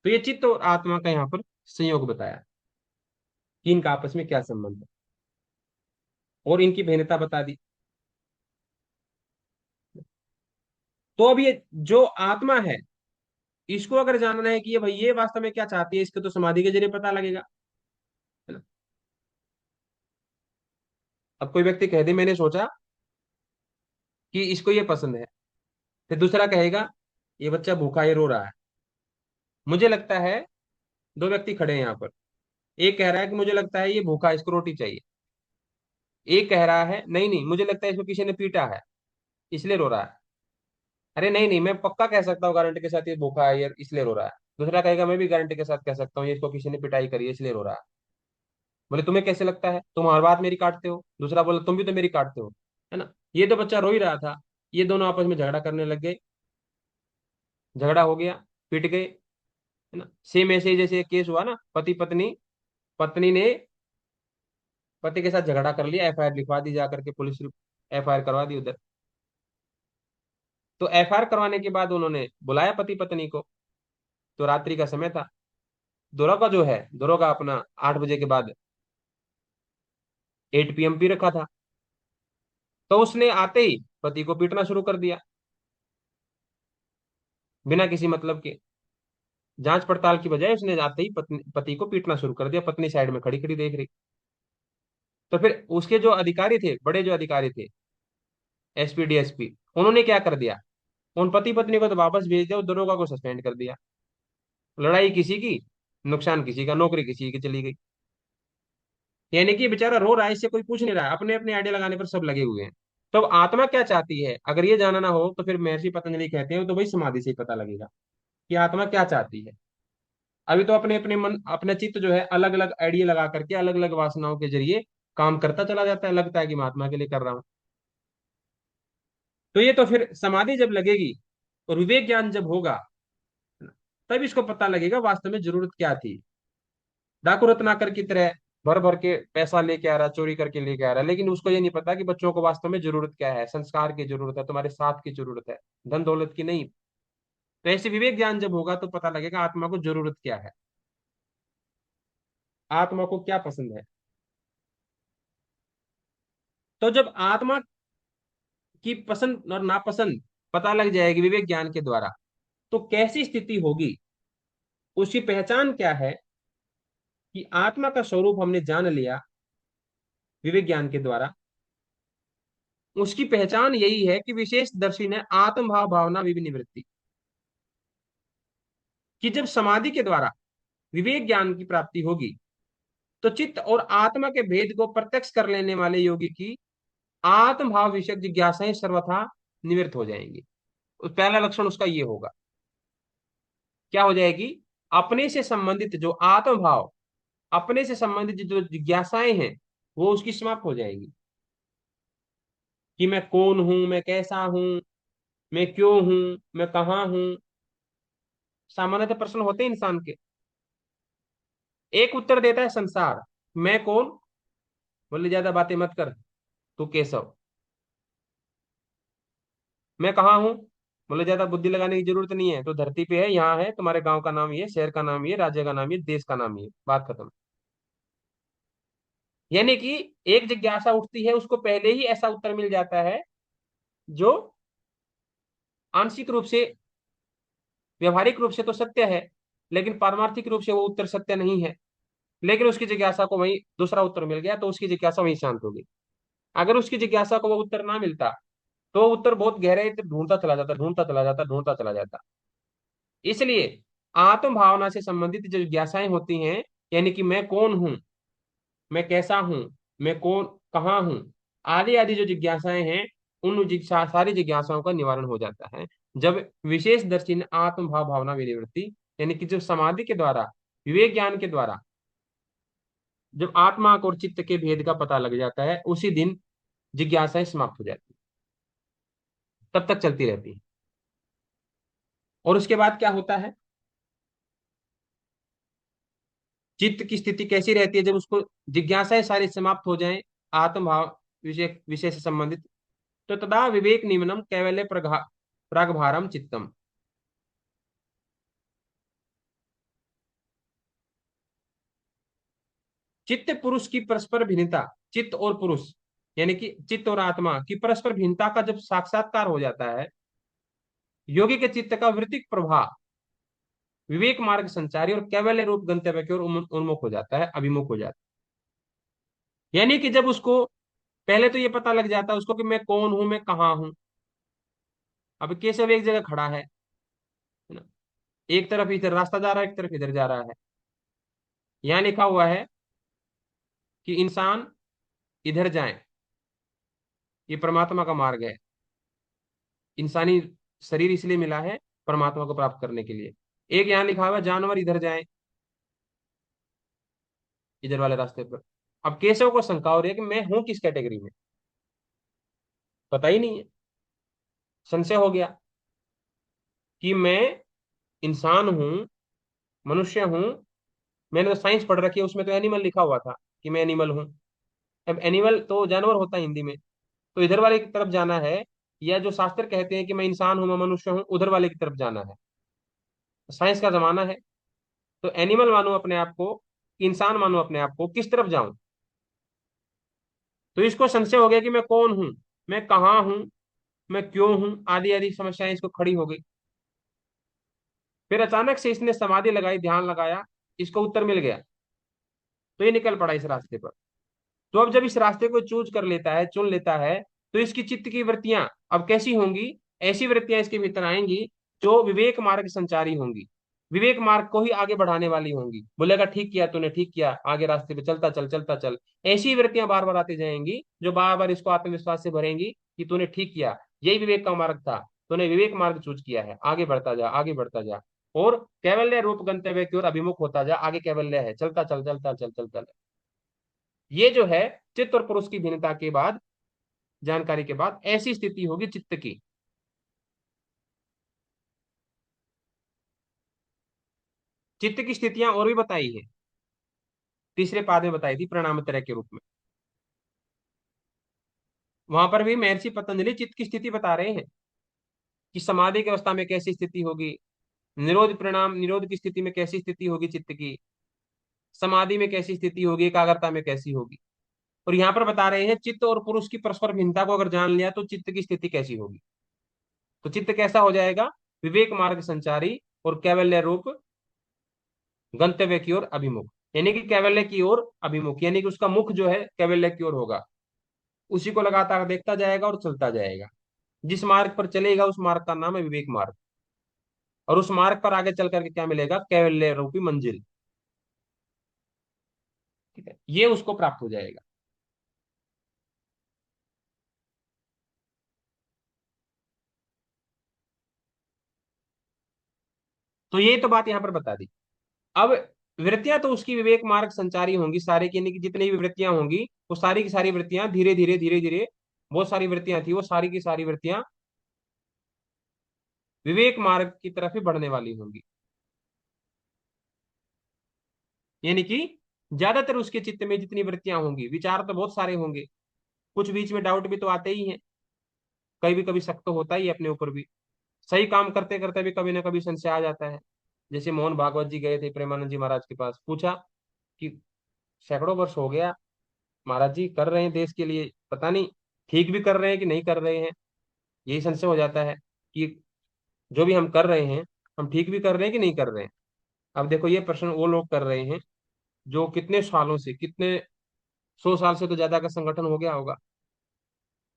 तो ये चित्त और आत्मा का यहाँ पर संयोग बताया कि इनका आपस में क्या संबंध है, और इनकी भिन्नता बता दी। तो अब ये जो आत्मा है, इसको अगर जानना है कि ये भाई ये वास्तव में क्या चाहती है, इसको तो समाधि के जरिए पता लगेगा, है ना। अब कोई व्यक्ति कह दे मैंने सोचा कि इसको ये पसंद है, फिर दूसरा कहेगा ये बच्चा भूखा, ये रो रहा है। मुझे लगता है, दो व्यक्ति खड़े हैं यहाँ पर, एक कह रहा है कि मुझे लगता है ये भूखा, इसको रोटी चाहिए। एक कह रहा है नहीं नहीं, मुझे लगता है इसको किसी ने पीटा है, इसलिए रो रहा है। अरे नहीं नहीं, मैं पक्का कह सकता हूँ गारंटी के साथ ये भूखा है, ये इसलिए रो रहा है। दूसरा कहेगा मैं भी गारंटी के साथ कह सकता हूँ ये इसको किसी ने पिटाई करी है इसलिए रो रहा है। बोले तुम्हें कैसे लगता है, तुम हर बात मेरी काटते हो। दूसरा बोले तुम भी तो मेरी काटते हो, है ना। ये तो बच्चा रो ही रहा था, ये दोनों आपस में झगड़ा करने लग गए। झगड़ा हो गया, पिट गए, है ना। सेम ऐसे ही जैसे एक केस हुआ ना, पति पत्नी, पत्नी ने पति के साथ झगड़ा कर लिया, एफआईआर लिखवा दी, जाकर के पुलिस एफआईआर करवा दी उधर। तो एफआईआर करवाने के बाद उन्होंने बुलाया पति पत्नी को। तो रात्रि का समय था, दरोगा जो है, दरोगा अपना 8 बजे के बाद 8 PM पी रखा था। तो उसने आते ही पति को पीटना शुरू कर दिया, बिना किसी मतलब के। जांच पड़ताल की बजाय उसने आते ही पति को पीटना शुरू कर दिया। पत्नी साइड में खड़ी खड़ी देख रही। तो फिर उसके जो अधिकारी थे, बड़े जो अधिकारी थे, एसपी डीएसपी, उन्होंने क्या कर दिया, उन पति पत्नी को तो वापस भेज दिया, उस दरोगा को सस्पेंड कर दिया। लड़ाई किसी की, नुकसान किसी का, नौकरी किसी की चली गई। यानी कि बेचारा रो रहा है, इससे कोई पूछ नहीं रहा है, अपने अपने आइडिया लगाने पर सब लगे हुए हैं। तो अब आत्मा क्या चाहती है, अगर ये जानना हो तो फिर महर्षि पतंजलि कहते हैं तो भाई समाधि से ही पता लगेगा कि आत्मा क्या चाहती है। अभी तो अपने अपने मन, अपना चित्त जो है अलग अलग आइडिया लगा करके अलग अलग वासनाओं के जरिए काम करता चला जाता है, लगता है कि मैं आत्मा के लिए कर रहा हूं। तो ये तो फिर समाधि जब लगेगी और विवेक ज्ञान जब होगा, तब इसको पता लगेगा वास्तव में जरूरत क्या थी। डाकू रत्नाकर की तरह भर भर के पैसा लेके आ रहा, चोरी करके लेके आ रहा है, लेकिन उसको ये नहीं पता कि बच्चों को वास्तव में जरूरत क्या है, संस्कार की जरूरत है, तुम्हारे साथ की जरूरत है, धन दौलत की नहीं। तो ऐसे विवेक ज्ञान जब होगा तो पता लगेगा आत्मा को जरूरत क्या है, आत्मा को क्या पसंद है। तो जब आत्मा की पसंद और नापसंद पता लग जाएगी विवेक ज्ञान के द्वारा, तो कैसी स्थिति होगी, उसकी पहचान क्या है, कि आत्मा का स्वरूप हमने जान लिया विवेक ज्ञान के द्वारा। उसकी पहचान यही है कि विशेष दर्शी ने आत्म भाव भावना विनिवृत्ति, कि जब समाधि के द्वारा विवेक ज्ञान की प्राप्ति होगी, तो चित्त और आत्मा के भेद को प्रत्यक्ष कर लेने वाले योगी की आत्म भाव विषयक जिज्ञासाएं सर्वथा निवृत्त हो जाएंगी। पहला लक्षण उसका ये होगा, क्या हो जाएगी, अपने से संबंधित जो आत्म भाव, अपने से संबंधित जो जिज्ञासाएं हैं, वो उसकी समाप्त हो जाएंगी। कि मैं कौन हूं, मैं कैसा हूं, मैं क्यों हूं, मैं कहाँ हूं। सामान्यतः प्रश्न होते हैं इंसान के, एक उत्तर देता है संसार, मैं कौन, बोले ज्यादा बातें मत कर, तू केशव। मैं कहाँ हूँ, बोले ज्यादा बुद्धि लगाने की जरूरत नहीं है, तो धरती पे है, यहाँ है, तुम्हारे गांव का नाम ये, शहर का नाम ये, राज्य का नाम ये, देश का नाम ये, बात खत्म। यानी कि एक जिज्ञासा उठती है, उसको पहले ही ऐसा उत्तर मिल जाता है जो आंशिक रूप से, व्यवहारिक रूप से तो सत्य है, लेकिन पारमार्थिक रूप से वो उत्तर सत्य नहीं है। लेकिन उसकी जिज्ञासा को वही दूसरा उत्तर मिल गया, तो उसकी जिज्ञासा वहीं शांत हो गई। अगर उसकी जिज्ञासा को वो उत्तर ना मिलता, तो वो उत्तर बहुत गहराई तक ढूंढता चला जाता, ढूंढता चला जाता, ढूंढता चला जाता। इसलिए आत्म भावना से संबंधित जो जिज्ञासाएं होती हैं, यानी कि मैं कौन हूं, मैं कैसा हूं, मैं कौन, कहाँ हूं, आदि आदि जो जिज्ञासाएं हैं, उन सारी जिज्ञासाओं का निवारण हो जाता है जब विशेष दर्शी ने आत्म भाव भावना विनिवृत्ति, यानी कि जब समाधि के द्वारा, विवेक ज्ञान के द्वारा, जब आत्मा और चित्त के भेद का पता लग जाता है, उसी दिन जिज्ञासाएं समाप्त हो जाती है, तब तक चलती रहती है। और उसके बाद क्या होता है, चित्त की स्थिति कैसी रहती है जब उसको जिज्ञासाएं सारी समाप्त हो जाएं, आत्म भाव विषय विषय से संबंधित, तो तदा विवेक निम्नम कैवल्य प्रागभारम चित्तम। चित्त पुरुष की परस्पर भिन्नता, चित्त और पुरुष, यानी कि चित्त और आत्मा की परस्पर भिन्नता का जब साक्षात्कार हो जाता है, योगी के चित्त का वृत्तिक प्रभाव विवेक मार्ग संचारी और कैवल्य रूप गंतव्य की ओर उन्मुख हो जाता है, अभिमुख हो जाता है। यानी कि जब उसको पहले तो ये पता लग जाता है उसको कि मैं कौन हूं, मैं कहाँ हूं। अब केशव एक जगह खड़ा है ना, एक तरफ इधर रास्ता जा रहा है, एक तरफ इधर जा रहा है। यहाँ लिखा हुआ है कि इंसान इधर जाए, ये परमात्मा का मार्ग है। इंसानी शरीर इसलिए मिला है परमात्मा को प्राप्त करने के लिए। एक यहाँ लिखा हुआ है जानवर इधर जाए, इधर वाले रास्ते पर। अब केशव को शंका हो रही है कि मैं हूं किस कैटेगरी में, पता ही नहीं है। संशय हो गया कि मैं इंसान हूं, मनुष्य हूं। मैंने तो साइंस पढ़ रखी है, उसमें तो एनिमल लिखा हुआ था कि मैं एनिमल हूं। अब एनिमल तो जानवर होता है हिंदी में, तो इधर वाले की तरफ जाना है, या जो शास्त्र कहते हैं कि मैं इंसान हूं, मैं मनुष्य हूं, उधर वाले की तरफ जाना है। साइंस का जमाना है, तो एनिमल मानो अपने आप को, इंसान मानो अपने आप को, किस तरफ जाऊं। तो इसको संशय हो गया कि मैं कौन हूं, मैं कहाँ हूं, मैं क्यों हूं, आदि आदि समस्याएं इसको खड़ी हो गई। फिर अचानक से इसने समाधि लगाई, ध्यान लगाया, इसको उत्तर मिल गया, तो ये निकल पड़ा इस रास्ते पर। तो अब जब इस रास्ते को चूज कर लेता है, चुन लेता है, तो इसकी चित्त की वृत्तियां अब कैसी होंगी, ऐसी वृत्तियां इसके भीतर आएंगी जो विवेक मार्ग संचारी होंगी, विवेक मार्ग को ही आगे बढ़ाने वाली होंगी। बोलेगा ठीक किया तूने, ठीक किया, आगे रास्ते पे चलता चल, चलता चल। ऐसी वृत्तियां बार बार आती जाएंगी जो बार बार इसको आत्मविश्वास से भरेंगी कि तूने ठीक किया, यही विवेक का मार्ग था, तूने विवेक मार्ग चूज किया है, आगे बढ़ता जा, आगे बढ़ता जा। और कैवल्य रूप गंतव्य की ओर अभिमुख होता जा, आगे कैवल्य है, चलता चल, चलता चल, चलता चल। ये जो है चित्त और पुरुष की भिन्नता के बाद, जानकारी के बाद ऐसी स्थिति होगी चित्त की। चित्त की स्थितियां और भी बताई है, तीसरे पाद में बताई थी प्रणाम तरह के रूप में। वहां पर भी महर्षि पतंजलि चित्त की स्थिति बता रहे हैं कि समाधि की अवस्था में कैसी स्थिति होगी, निरोध प्रणाम निरोध की स्थिति में कैसी स्थिति होगी चित्त की, समाधि में कैसी स्थिति होगी, एकाग्रता में कैसी होगी। और यहाँ पर बता रहे हैं चित्त और पुरुष की परस्पर भिन्नता को अगर जान लिया तो चित्त की स्थिति कैसी होगी। तो चित्त कैसा हो जाएगा, विवेक मार्ग संचारी और कैवल्य रूप गंतव्य की ओर अभिमुख, यानी कि कैवल्य की ओर अभिमुख, यानी कि उसका मुख जो है कैवल्य की ओर होगा। उसी को लगातार देखता जाएगा और चलता जाएगा। जिस मार्ग पर चलेगा उस मार्ग का नाम है विवेक मार्ग। और उस मार्ग पर आगे चल करके क्या मिलेगा, कैवल्य रूपी मंजिल। ठीक है, ये उसको प्राप्त हो जाएगा। तो ये तो बात यहां पर बता दी। अब वृत्तियां तो उसकी विवेक मार्ग संचारी होंगी सारी की, यानी कि जितनी भी वृत्तियां होंगी वो सारी की सारी वृत्तियां धीरे धीरे धीरे धीरे, बहुत सारी वृत्तियां थी, वो सारी की सारी वृत्तियां विवेक मार्ग की तरफ ही बढ़ने वाली होंगी। यानी कि ज्यादातर उसके चित्त में जितनी वृत्तियां होंगी, विचार तो बहुत सारे होंगे, कुछ बीच में डाउट भी तो आते ही हैं, कभी भी कभी शक तो होता ही है अपने ऊपर भी, सही काम करते करते भी कभी ना कभी संशय आ जाता है। जैसे मोहन भागवत जी गए थे प्रेमानंद जी महाराज के पास, पूछा कि सैकड़ों वर्ष हो गया, महाराज जी कर रहे हैं देश के लिए, पता नहीं ठीक भी कर रहे हैं कि नहीं कर रहे हैं। यही संशय हो जाता है कि जो भी हम कर रहे हैं, हम ठीक भी कर रहे हैं कि नहीं कर रहे हैं। अब देखो, ये प्रश्न वो लोग कर रहे हैं जो कितने सालों से, कितने 100 साल से तो ज्यादा का संगठन हो गया होगा,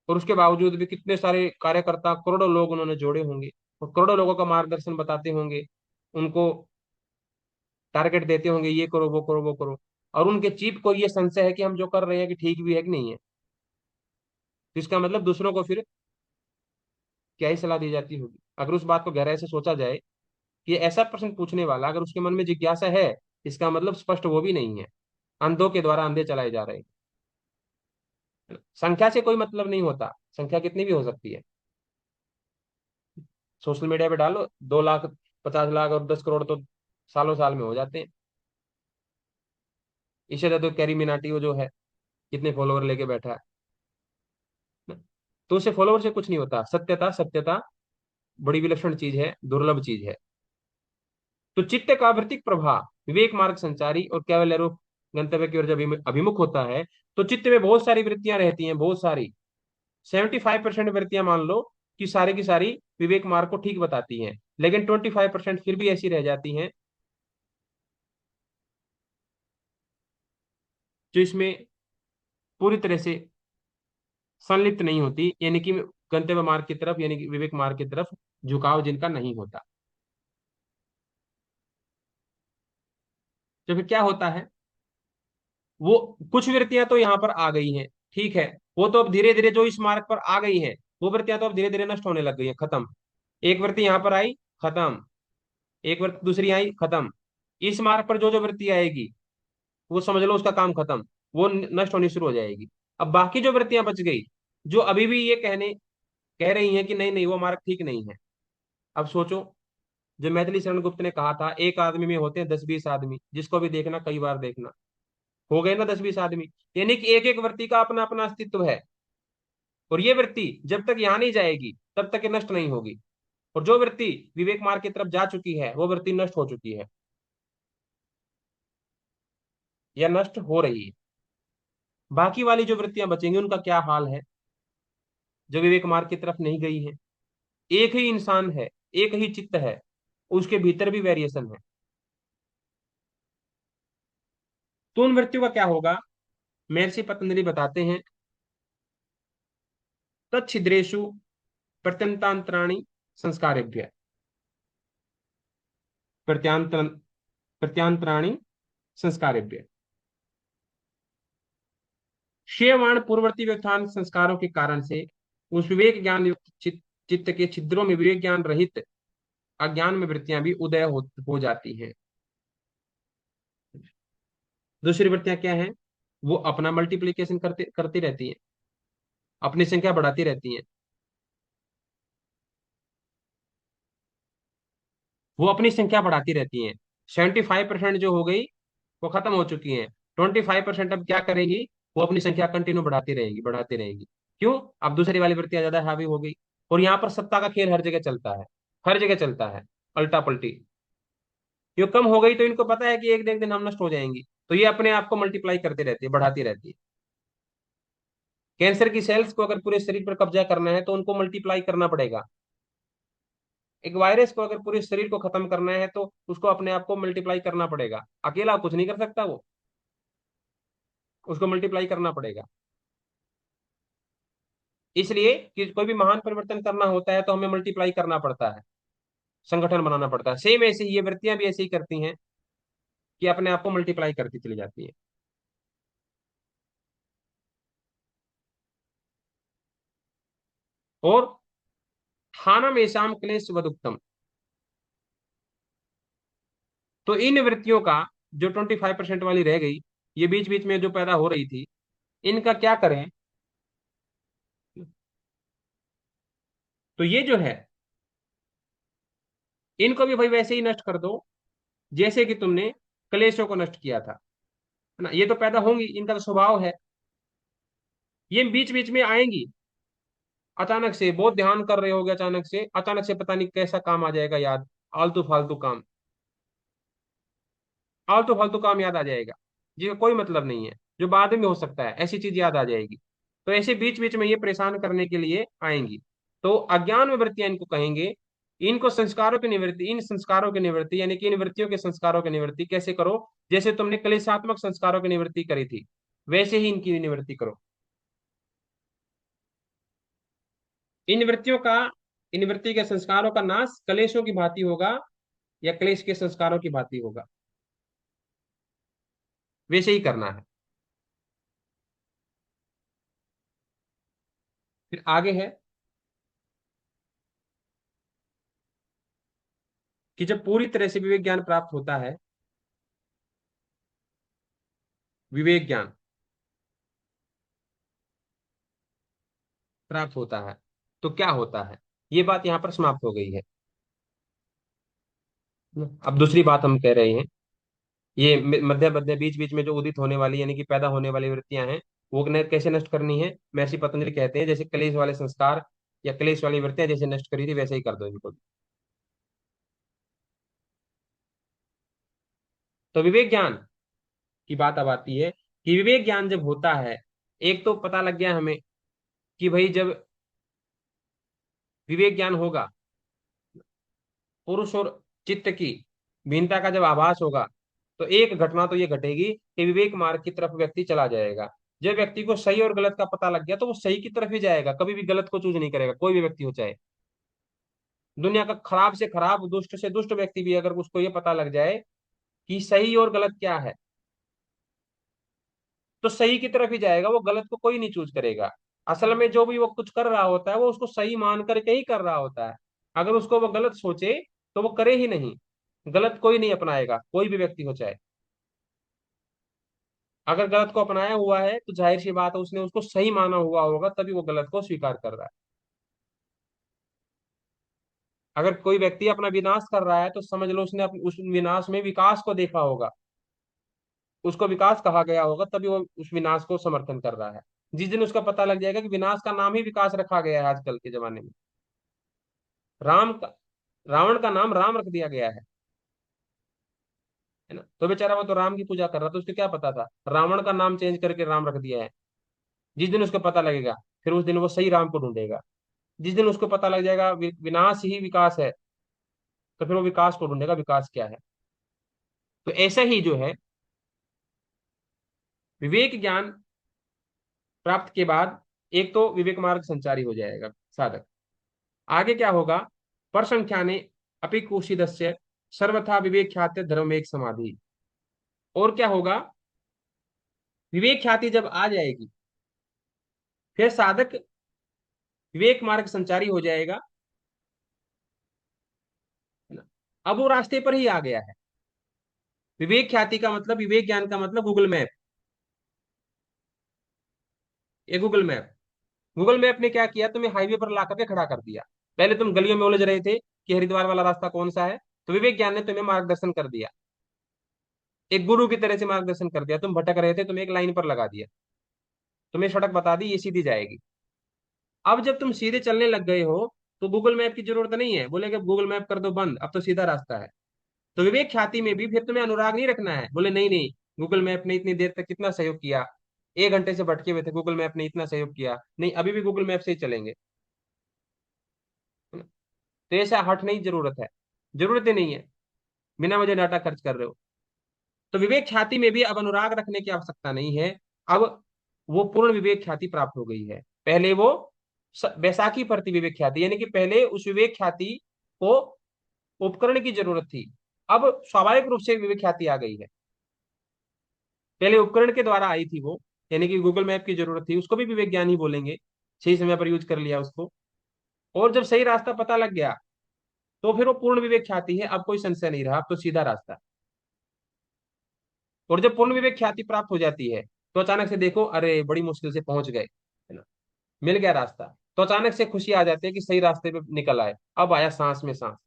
और उसके बावजूद भी कितने सारे कार्यकर्ता, करोड़ों लोग उन्होंने जोड़े होंगे, और करोड़ों लोगों का मार्गदर्शन बताते होंगे, उनको टारगेट देते होंगे, ये करो वो करो वो करो, और उनके चीफ को ये संशय है कि हम जो कर रहे हैं कि ठीक भी है कि नहीं है। तो इसका मतलब दूसरों को फिर क्या ही सलाह दी जाती होगी। अगर उस बात को गहराई से सोचा जाए कि ऐसा प्रश्न पूछने वाला अगर उसके मन में जिज्ञासा है, इसका मतलब स्पष्ट वो भी नहीं है, अंधों के द्वारा अंधे चलाए जा रहे हैं। संख्या से कोई मतलब नहीं होता, संख्या कितनी भी हो सकती है। सोशल मीडिया पे डालो 2 लाख, 50 लाख और 10 करोड़ तो सालों साल में हो जाते हैं। इससे ज्यादा तो कैरी मिनाटी वो जो है, कितने फॉलोवर लेके बैठा है। तो उससे फॉलोवर से कुछ नहीं होता। सत्यता, सत्यता बड़ी विलक्षण चीज है, दुर्लभ चीज है। तो चित्त का वृत्तिक प्रभाव विवेक मार्ग संचारी और केवल एरो गंतव्य की ओर जब अभिमुख होता है, तो चित्त में बहुत सारी वृत्तियां रहती हैं, बहुत सारी। 75% वृत्तियां मान लो कि सारी की सारी विवेक मार्ग को ठीक बताती हैं, लेकिन 25% फिर भी ऐसी रह जाती हैं जो इसमें पूरी तरह से संलिप्त नहीं होती, यानी कि गंतव्य मार्ग की तरफ, यानी कि विवेक मार्ग की तरफ झुकाव जिनका नहीं होता। तो फिर क्या होता है, वो कुछ वृत्तियां तो यहाँ पर आ गई हैं, ठीक है, वो तो अब धीरे धीरे जो इस मार्ग पर आ गई है, वो वृत्तियां तो अब धीरे धीरे नष्ट होने लग गई है, खत्म। एक वृत्ति यहाँ पर आई, खत्म। एक वृत्ति दूसरी आई, खत्म। इस मार्ग पर जो जो वृत्ति आएगी, वो समझ लो उसका काम खत्म, वो नष्ट होनी शुरू हो जाएगी। अब बाकी जो वृत्तियां बच गई, जो अभी भी ये कह रही हैं कि नहीं नहीं वो मार्ग ठीक नहीं है। अब सोचो, जो मैथिली शरण गुप्त ने कहा था, एक आदमी में होते हैं 10-20 आदमी, जिसको भी देखना कई बार देखना। हो गए ना 10-20 आदमी, यानी कि एक एक वृत्ति का अपना अपना अस्तित्व है। और ये वृत्ति जब तक यहाँ नहीं जाएगी तब तक ये नष्ट नहीं होगी। और जो वृत्ति विवेक मार्ग की तरफ जा चुकी है, वो वृत्ति नष्ट हो चुकी है या नष्ट हो रही है। बाकी वाली जो वृत्तियां बचेंगी उनका क्या हाल है, जो विवेक मार्ग की तरफ नहीं गई है। एक ही इंसान है, एक ही चित्त है, उसके भीतर भी वेरिएशन है। तो उन वृत्तियों का क्या होगा, महर्षि पतंजलि बताते हैं, तच्छिद्रेषु प्रत्यंतांतराणि संस्कारेभ्य, प्रत्यांतर प्रत्यांतराणि संस्कारेभ्य, शेयवाण पूर्ववर्ती व्युत्थान संस्कारों के कारण से उस विवेक ज्ञान युक्त चित्त के छिद्रों में विवेक ज्ञान रहित अज्ञान में वृत्तियां भी उदय हो जाती हैं। दूसरी वृत्तियां क्या हैं, वो अपना मल्टीप्लीकेशन करते करती रहती हैं, अपनी संख्या बढ़ाती रहती हैं। वो अपनी संख्या बढ़ाती रहती हैं। 75% जो हो गई वो खत्म हो चुकी हैं। 25% अब क्या करेगी, वो अपनी संख्या कंटिन्यू बढ़ाती रहेगी, बढ़ाती रहेगी। क्यों, अब दूसरी वाली वृत्तियां ज्यादा हावी हो गई। और यहाँ पर सत्ता का खेल हर जगह चलता है, हर जगह चलता है, अल्टा पल्टी। ये कम हो गई तो इनको पता है कि एक न एक दिन हम नष्ट हो जाएंगी, तो ये अपने आप को मल्टीप्लाई करती रहती है, बढ़ाती रहती है। कैंसर की सेल्स को अगर पूरे शरीर पर कब्जा करना है तो उनको मल्टीप्लाई करना पड़ेगा। एक वायरस को अगर पूरे शरीर को खत्म करना है तो उसको अपने आप को मल्टीप्लाई करना पड़ेगा, अकेला कुछ नहीं कर सकता वो, उसको मल्टीप्लाई करना पड़ेगा। इसलिए कि कोई भी महान परिवर्तन करना होता है तो हमें मल्टीप्लाई करना पड़ता है, संगठन बनाना पड़ता है। सेम ऐसे ही ये वृत्तियां भी ऐसे ही करती हैं कि अपने आप को मल्टीप्लाई करती चली जाती है। और खाना में शाम क्लेश वदुक्तम, तो इन वृत्तियों का, जो 25% वाली रह गई, ये बीच बीच में जो पैदा हो रही थी, इनका क्या करें। तो ये जो है, इनको भी भाई वैसे ही नष्ट कर दो जैसे कि तुमने क्लेशों को नष्ट किया था, है ना। ये तो पैदा होंगी, इनका तो स्वभाव है, ये बीच बीच में आएंगी। अचानक से बहुत ध्यान कर रहे होगे, अचानक से पता नहीं कैसा काम आ जाएगा याद, आलतू फालतू काम, आलतू फालतू काम याद आ जाएगा, जिसका कोई मतलब नहीं है, जो बाद में हो सकता है, ऐसी चीज याद आ जाएगी। तो ऐसे बीच बीच में ये परेशान करने के लिए आएंगी। तो अज्ञान में वृत्तियां इनको कहेंगे इनको संस्कारों की निवृत्ति, इन संस्कारों की निवृत्ति यानी कि इन वृत्तियों के संस्कारों की निवृत्ति कैसे करो? जैसे तुमने क्लेशात्मक संस्कारों की निवृत्ति करी थी, वैसे ही इनकी निवृत्ति करो। इन वृत्तियों का, इन वृत्ति के संस्कारों का नाश कलेशों की भांति होगा या क्लेश के संस्कारों की भांति होगा, वैसे ही करना है। फिर आगे है कि जब पूरी तरह से विवेक ज्ञान प्राप्त होता है, विवेक ज्ञान प्राप्त होता है, तो क्या होता है? ये बात यहां पर समाप्त हो गई है। अब दूसरी बात हम कह रहे हैं, ये मध्य मध्य बीच बीच में जो उदित होने वाली यानी कि पैदा होने वाली वृत्तियां हैं, वो कैसे नष्ट करनी है? महर्षि पतंजलि कहते हैं जैसे क्लेश वाले संस्कार या क्लेश वाली वृत्तियां जैसे नष्ट करी थी वैसे ही कर दो इनको भी। तो विवेक ज्ञान की बात अब आती है कि विवेक ज्ञान जब होता है, एक तो पता लग गया हमें कि भाई जब विवेक ज्ञान होगा, पुरुष और चित्त की भिन्नता का जब आभास होगा, तो एक घटना तो ये घटेगी कि विवेक मार्ग की तरफ व्यक्ति चला जाएगा। जब व्यक्ति को सही और गलत का पता लग गया तो वो सही की तरफ ही जाएगा, कभी भी गलत को चूज नहीं करेगा, कोई भी व्यक्ति हो चाहे दुनिया का खराब से खराब, दुष्ट से दुष्ट व्यक्ति भी, अगर उसको ये पता लग जाए कि सही और गलत क्या है, तो सही की तरफ ही जाएगा, वो गलत को कोई नहीं चूज करेगा। असल में जो भी वो कुछ कर रहा होता है वो उसको सही मान करके ही कर रहा होता है। अगर उसको वो गलत सोचे तो वो करे ही नहीं। गलत कोई नहीं अपनाएगा, कोई भी व्यक्ति हो चाहे। अगर गलत को अपनाया हुआ है तो जाहिर सी बात है उसने उसको सही माना हुआ होगा, तभी वो गलत को स्वीकार कर रहा है। अगर कोई व्यक्ति अपना विनाश कर रहा है तो समझ लो उसने उस विनाश में विकास को देखा होगा, उसको विकास कहा गया होगा, तभी वो उस विनाश को समर्थन कर रहा है। जिस दिन उसका पता लग जाएगा कि विनाश का नाम ही विकास रखा गया है आजकल के जमाने में, राम का, रावण का नाम राम रख दिया गया है ना, तो बेचारा वो तो राम की पूजा कर रहा था, उसको क्या पता था? रावण का नाम चेंज करके राम रख दिया है। जिस दिन उसको पता लगेगा, फिर उस दिन वो सही राम को ढूंढेगा। जिस दिन उसको पता लग जाएगा विनाश ही विकास है, तो फिर वो विकास को ढूंढेगा, विकास क्या है। तो ऐसा ही जो है, विवेक ज्ञान प्राप्त के बाद एक तो विवेक मार्ग संचारी हो जाएगा साधक। आगे क्या होगा? परसंख्याने अपि कुशीदस्य सर्वथा विवेक ख्याति धर्म एक समाधि। और क्या होगा? विवेक ख्याति जब आ जाएगी, फिर साधक विवेक मार्ग संचारी हो जाएगा, है ना। अब वो रास्ते पर ही आ गया है। विवेक ख्याति का मतलब, विवेक ज्ञान का मतलब गूगल मैप। ये गूगल मैप, गूगल मैप ने क्या किया? तुम्हें हाईवे पर ला करके खड़ा कर दिया। पहले तुम गलियों में उलझ रहे थे कि हरिद्वार वाला रास्ता कौन सा है, तो विवेक ज्ञान ने तुम्हें मार्गदर्शन कर दिया, एक गुरु की तरह से मार्गदर्शन कर दिया। तुम भटक रहे थे, तुम्हें एक लाइन पर लगा दिया, तुम्हें सड़क बता दी, ये सीधी जाएगी। अब जब तुम सीधे चलने लग गए हो, तो गूगल मैप की जरूरत नहीं है, बोले कि गूगल मैप कर दो बंद, अब तो सीधा रास्ता है। तो विवेक ख्याति में भी फिर तुम्हें अनुराग नहीं रखना है, बोले नहीं नहीं, गूगल मैप ने इतनी देर तक कितना सहयोग किया, 1 घंटे से भटके हुए थे, गूगल मैप ने इतना सहयोग किया, नहीं अभी भी गूगल मैप से ही चलेंगे। तो ऐसा हटने की जरूरत है, जरूरत ही नहीं है, बिना वजह डाटा खर्च कर रहे हो। तो विवेक ख्याति में भी अब अनुराग रखने की आवश्यकता नहीं है। अब वो पूर्ण विवेक ख्याति प्राप्त हो गई है। पहले वो बैसाखी प्रति विवेक ख्याति, यानी कि पहले उस विवेक ख्याति को उपकरण की जरूरत थी, अब स्वाभाविक रूप से विवेक ख्याति आ गई है। पहले उपकरण के द्वारा आई थी वो, यानी कि गूगल मैप की जरूरत थी, उसको भी विवेक ज्ञान ही बोलेंगे, सही समय पर यूज कर लिया उसको। और जब सही रास्ता पता लग गया, तो फिर वो पूर्ण विवेक ख्याति है, अब कोई संशय नहीं रहा, अब तो सीधा रास्ता। और जब पूर्ण विवेक ख्याति प्राप्त हो जाती है, तो अचानक से देखो, अरे बड़ी मुश्किल से पहुंच गए, है ना, मिल गया रास्ता, तो अचानक से खुशी आ जाती है कि सही रास्ते पे निकल आए, अब आया सांस में सांस।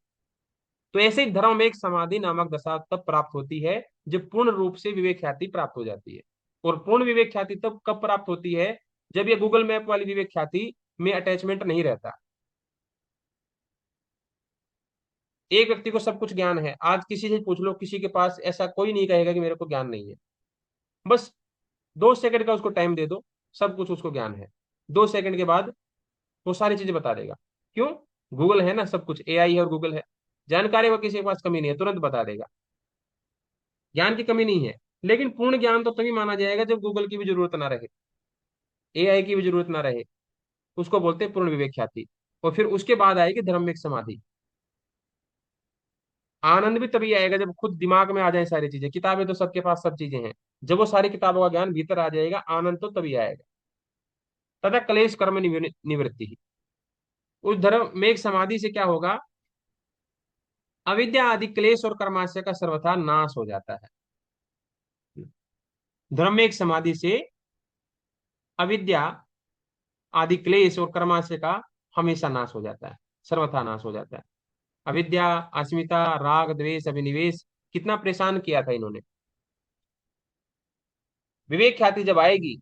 तो ऐसे ही धर्म में एक समाधि नामक दशा तब प्राप्त होती है जब पूर्ण रूप से विवेक ख्याति प्राप्त हो जाती है। और पूर्ण विवेक ख्याति तब कब प्राप्त होती है? जब ये गूगल मैप वाली विवेक ख्याति में अटैचमेंट नहीं रहता। एक व्यक्ति को सब कुछ ज्ञान है, आज किसी से पूछ लो, किसी के पास ऐसा कोई नहीं कहेगा कि मेरे को ज्ञान नहीं है। बस 2 सेकंड का उसको टाइम दे दो, सब कुछ उसको ज्ञान है। 2 सेकंड के बाद वो सारी चीजें बता देगा। क्यों? गूगल है ना, सब कुछ एआई है और गूगल है। जानकारी को किसी के पास कमी नहीं है, तुरंत बता देगा। ज्ञान की कमी नहीं है। लेकिन पूर्ण ज्ञान तो तभी माना जाएगा जब गूगल की भी जरूरत ना रहे, एआई की भी जरूरत ना रहे। उसको बोलते हैं पूर्ण विवेक ख्याति। और फिर उसके बाद आएगी धर्मिक समाधि। आनंद भी तभी आएगा जब खुद दिमाग में आ जाए सारी चीजें। किताबें तो सबके पास सब चीजें हैं, जब वो सारी किताबों का ज्ञान भीतर आ जाएगा, आनंद तो तभी आएगा। तथा क्लेश कर्म निवृत्ति। उस धर्म में एक समाधि से क्या होगा? अविद्या आदि क्लेश और कर्माशय का सर्वथा नाश हो जाता है। धर्म में एक समाधि से अविद्या आदि क्लेश और कर्माशय का हमेशा नाश हो जाता है, सर्वथा नाश हो जाता है। अविद्या, अस्मिता, राग, द्वेष, अभिनिवेश, कितना परेशान किया था इन्होंने। विवेक ख्याति जब आएगी,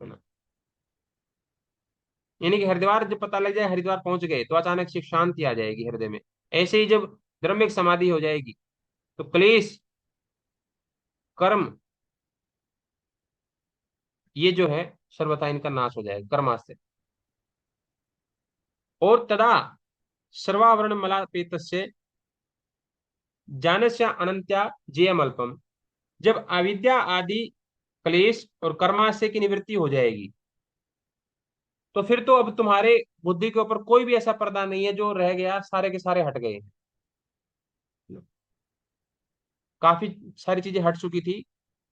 है ना, यानी कि हरिद्वार जब पता लग जाए हरिद्वार पहुंच गए, तो अचानक से शांति आ जाएगी हृदय में। ऐसे ही जब ब्रह्मिक समाधि हो जाएगी, तो क्लेश, कर्म, ये जो है सर्वथा इनका नाश हो जाएगा कर्माश से। और तदा सर्वावरण मलापेतस्य जानस्य अनंत्या जेयम अल्पम। जब अविद्या आदि क्लेश और कर्माशय की निवृत्ति हो जाएगी, तो फिर तो अब तुम्हारे बुद्धि के ऊपर कोई भी ऐसा पर्दा नहीं है जो रह गया, सारे के सारे हट गए हैं। काफी सारी चीजें हट चुकी थी।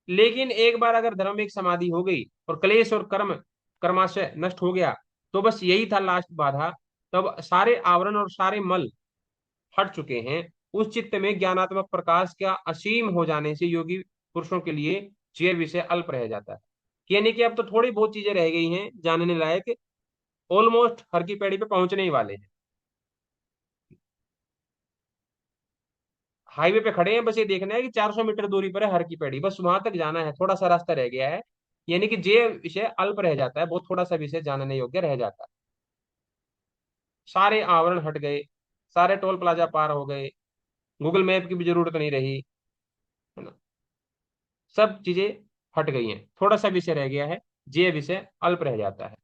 लेकिन एक बार अगर धर्म एक समाधि हो गई और क्लेश और कर्माशय नष्ट हो गया, तो बस यही था लास्ट बाधा। तब सारे आवरण और सारे मल हट चुके हैं। उस चित्त में ज्ञानात्मक प्रकाश का असीम हो जाने से योगी पुरुषों के लिए चिर विषय अल्प रह जाता है। यानी कि अब तो थोड़ी बहुत चीजें रह गई हैं जानने लायक, ऑलमोस्ट हर की पैड़ी पे पहुंचने ही वाले हैं। हाईवे पे खड़े हैं, बस ये देखना है कि 400 मीटर दूरी पर है हर की पैड़ी, बस वहां तक जाना है, थोड़ा सा रास्ता रह गया है। यानी कि जे विषय अल्प रह जाता है, बहुत थोड़ा सा विषय जानने योग्य रह जाता है। सारे आवरण हट गए, सारे टोल प्लाजा पार हो गए, गूगल मैप की भी जरूरत नहीं रही, है ना। सब चीजें हट गई हैं, थोड़ा सा विषय रह गया है, जे विषय अल्प रह जाता है।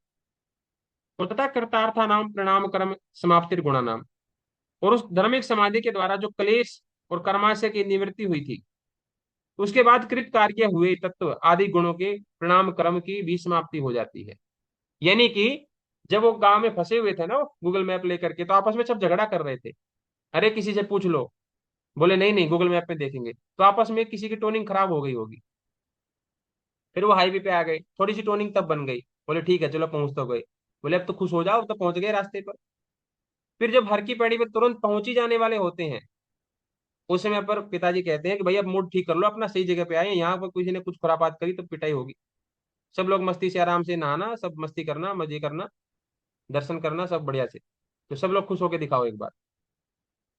और तथा कृतार्था नाम प्रणाम कर्म समाप्तिर गुणा नाम। और उस धार्मिक समाधि के द्वारा जो क्लेश और कर्माशय की निवृत्ति हुई थी, उसके बाद कृत कार्य हुए तत्व आदि गुणों के प्रणाम कर्म की भी समाप्ति हो जाती है। यानी कि जब वो गांव में फंसे हुए थे ना, वो गूगल मैप लेकर के, तो आपस में सब झगड़ा कर रहे थे। अरे किसी से पूछ लो, बोले नहीं नहीं गूगल मैप में देखेंगे, तो आपस में किसी की टोनिंग खराब हो गई होगी। फिर वो हाईवे पे आ गए, थोड़ी सी टोनिंग तब बन गई, बोले ठीक है चलो पहुंच तो गए। बोले अब तो खुश हो जाओ, अब तो पहुंच गए रास्ते पर। फिर जब हर की पैड़ी पे तुरंत पहुंच ही जाने वाले होते हैं, उस समय पर पिताजी कहते हैं कि भाई अब मूड ठीक कर लो अपना, सही जगह पे आए हैं, यहाँ पर किसी ने कुछ खुरापात करी तो पिटाई होगी। सब लोग मस्ती से आराम से नहाना, सब मस्ती करना, मजे करना, दर्शन करना, सब बढ़िया से। तो सब लोग खुश होके दिखाओ एक बार।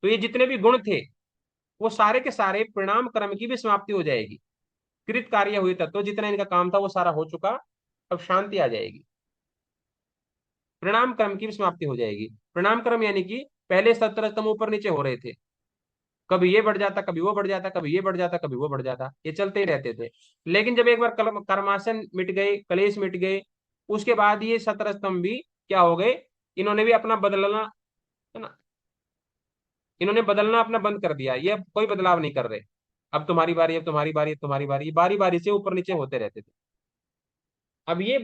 तो ये जितने भी गुण थे, वो सारे के सारे परिणाम कर्म की भी समाप्ति हो जाएगी। कृत कार्य हुए तत्व, जितना इनका काम था वो सारा हो चुका। अब शांति आ जाएगी, परिणाम कर्म की भी समाप्ति हो जाएगी। परिणाम कर्म यानी कि पहले 17 स्तंभ ऊपर नीचे हो रहे थे, कभी ये बढ़ जाता, कभी वो बढ़ जाता, कभी ये बढ़ जाता, कभी वो बढ़ जाता, ये चलते ही रहते थे। लेकिन जब एक बार कर्माशन मिट गए, कलेश मिट गए, उसके बाद ये 17 स्तंभ भी क्या हो गए, इन्होंने भी अपना बदलना, है ना, इन्होंने बदलना अपना बंद कर दिया, ये अब कोई बदलाव नहीं कर रहे। अब तुम्हारी बारी, अब तुम्हारी बारी, अब तुम्हारी बारी, बारी बारी से ऊपर नीचे होते रहते थे। अब ये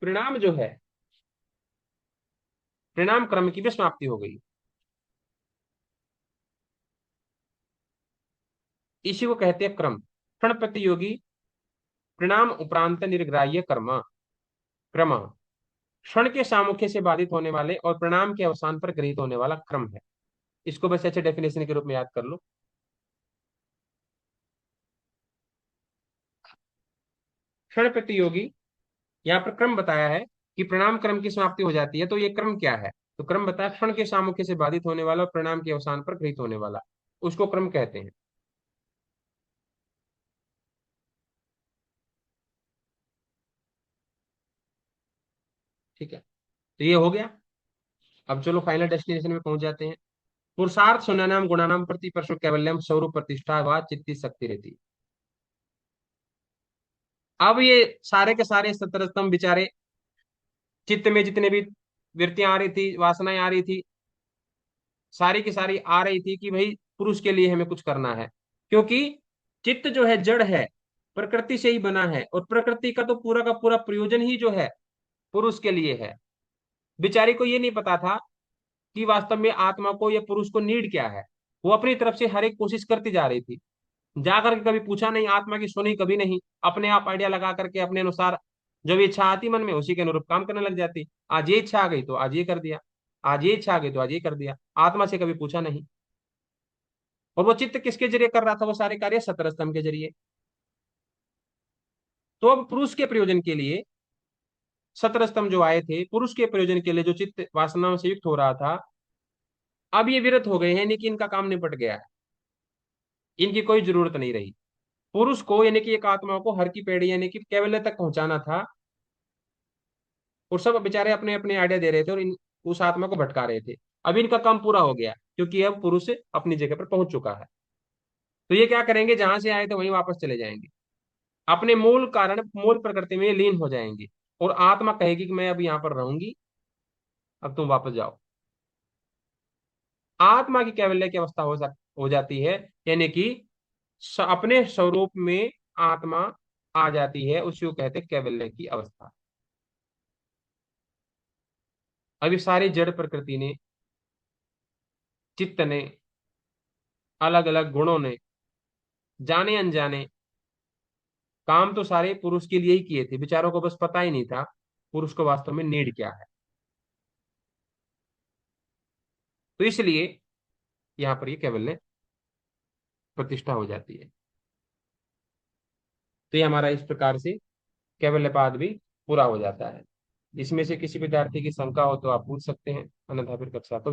परिणाम जो है, परिणाम क्रम की भी समाप्ति हो गई। इसी को कहते हैं क्रम। क्षण प्रतियोगी परिणाम उपरांत निर्ग्राह्य कर्म क्रम, क्षण के सामुख्य से बाधित होने वाले और परिणाम के अवसान पर गृहीत होने वाला क्रम है। इसको बस अच्छे डेफिनेशन के रूप में याद कर लो। क्षण प्रतियोगी, यहाँ पर क्रम बताया है कि परिणाम क्रम की समाप्ति हो जाती है, तो ये क्रम क्या है? तो क्रम बताया क्षण के सामुख्य से बाधित होने वाला और परिणाम के अवसान पर गृहीत होने वाला, उसको क्रम कहते हैं। ठीक है, तो ये हो गया। अब चलो फाइनल डेस्टिनेशन में पहुंच जाते हैं। पुरुषार्थ सुनानाम गुणानाम प्रति परशु कैवल्यम स्वरूप प्रतिष्ठा व चित्ती शक्ति रहती। अब ये सारे के सारे 17 स्तंभ बेचारे, चित्त में जितने भी वृत्तियां आ रही थी, वासनाएं आ रही थी, सारी की सारी आ रही थी कि भाई पुरुष के लिए हमें कुछ करना है, क्योंकि चित्त जो है जड़ है, प्रकृति से ही बना है, और प्रकृति का तो पूरा का पूरा प्रयोजन ही जो है पुरुष के लिए है। बेचारी को ये नहीं पता था कि वास्तव में आत्मा को या पुरुष को नीड क्या है। वो अपनी तरफ से हर एक कोशिश करती जा रही थी, जा करके कभी पूछा नहीं, आत्मा की सुनी कभी नहीं, अपने आप आइडिया लगा करके अपने अनुसार जब इच्छा आती मन में उसी के अनुरूप काम करने लग जाती। आज ये इच्छा आ गई तो आज ये कर दिया, आज ये इच्छा आ गई तो आज ये कर दिया, आत्मा से कभी पूछा नहीं। और वो चित्त किसके जरिए कर रहा था वो सारे कार्य? सतर स्तंभ के जरिए। तो अब पुरुष के प्रयोजन के लिए सतर स्तंभ जो आए थे, पुरुष के प्रयोजन के लिए जो चित्त वासनाओं से युक्त हो रहा था, अब ये विरत हो गए हैं, यानी कि इनका काम निपट गया है, इनकी कोई जरूरत नहीं रही। पुरुष को यानी कि एक आत्मा को हर की पेढ़ी यानी कि कैवल्य तक पहुंचाना था, और सब बेचारे अपने अपने आइडिया दे रहे थे और उस आत्मा को भटका रहे थे। अब इनका काम पूरा हो गया, क्योंकि अब पुरुष अपनी जगह पर पहुंच चुका है। तो ये क्या करेंगे, जहां से आए थे वहीं वापस चले जाएंगे, अपने मूल कारण मूल प्रकृति में लीन हो जाएंगे। और आत्मा कहेगी कि मैं अब यहाँ पर रहूंगी, अब तुम वापस जाओ। आत्मा की कैवल्य की अवस्था हो जाती है, यानी कि अपने स्वरूप में आत्मा आ जाती है, उसी को कहते हैं कैवल्य की अवस्था। अभी सारी जड़ प्रकृति ने, चित्त ने, अलग अलग गुणों ने, जाने अनजाने काम तो सारे पुरुष के लिए ही किए थे, बेचारों को बस पता ही नहीं था पुरुष को वास्तव में नीड क्या है। तो इसलिए यहाँ पर ये कैवल्य प्रतिष्ठा हो जाती है। तो ये हमारा इस प्रकार से कैवल्य पाद भी पूरा हो जाता है। इसमें से किसी विद्यार्थी की शंका हो तो आप पूछ सकते हैं, अन्यथा फिर कक्षा को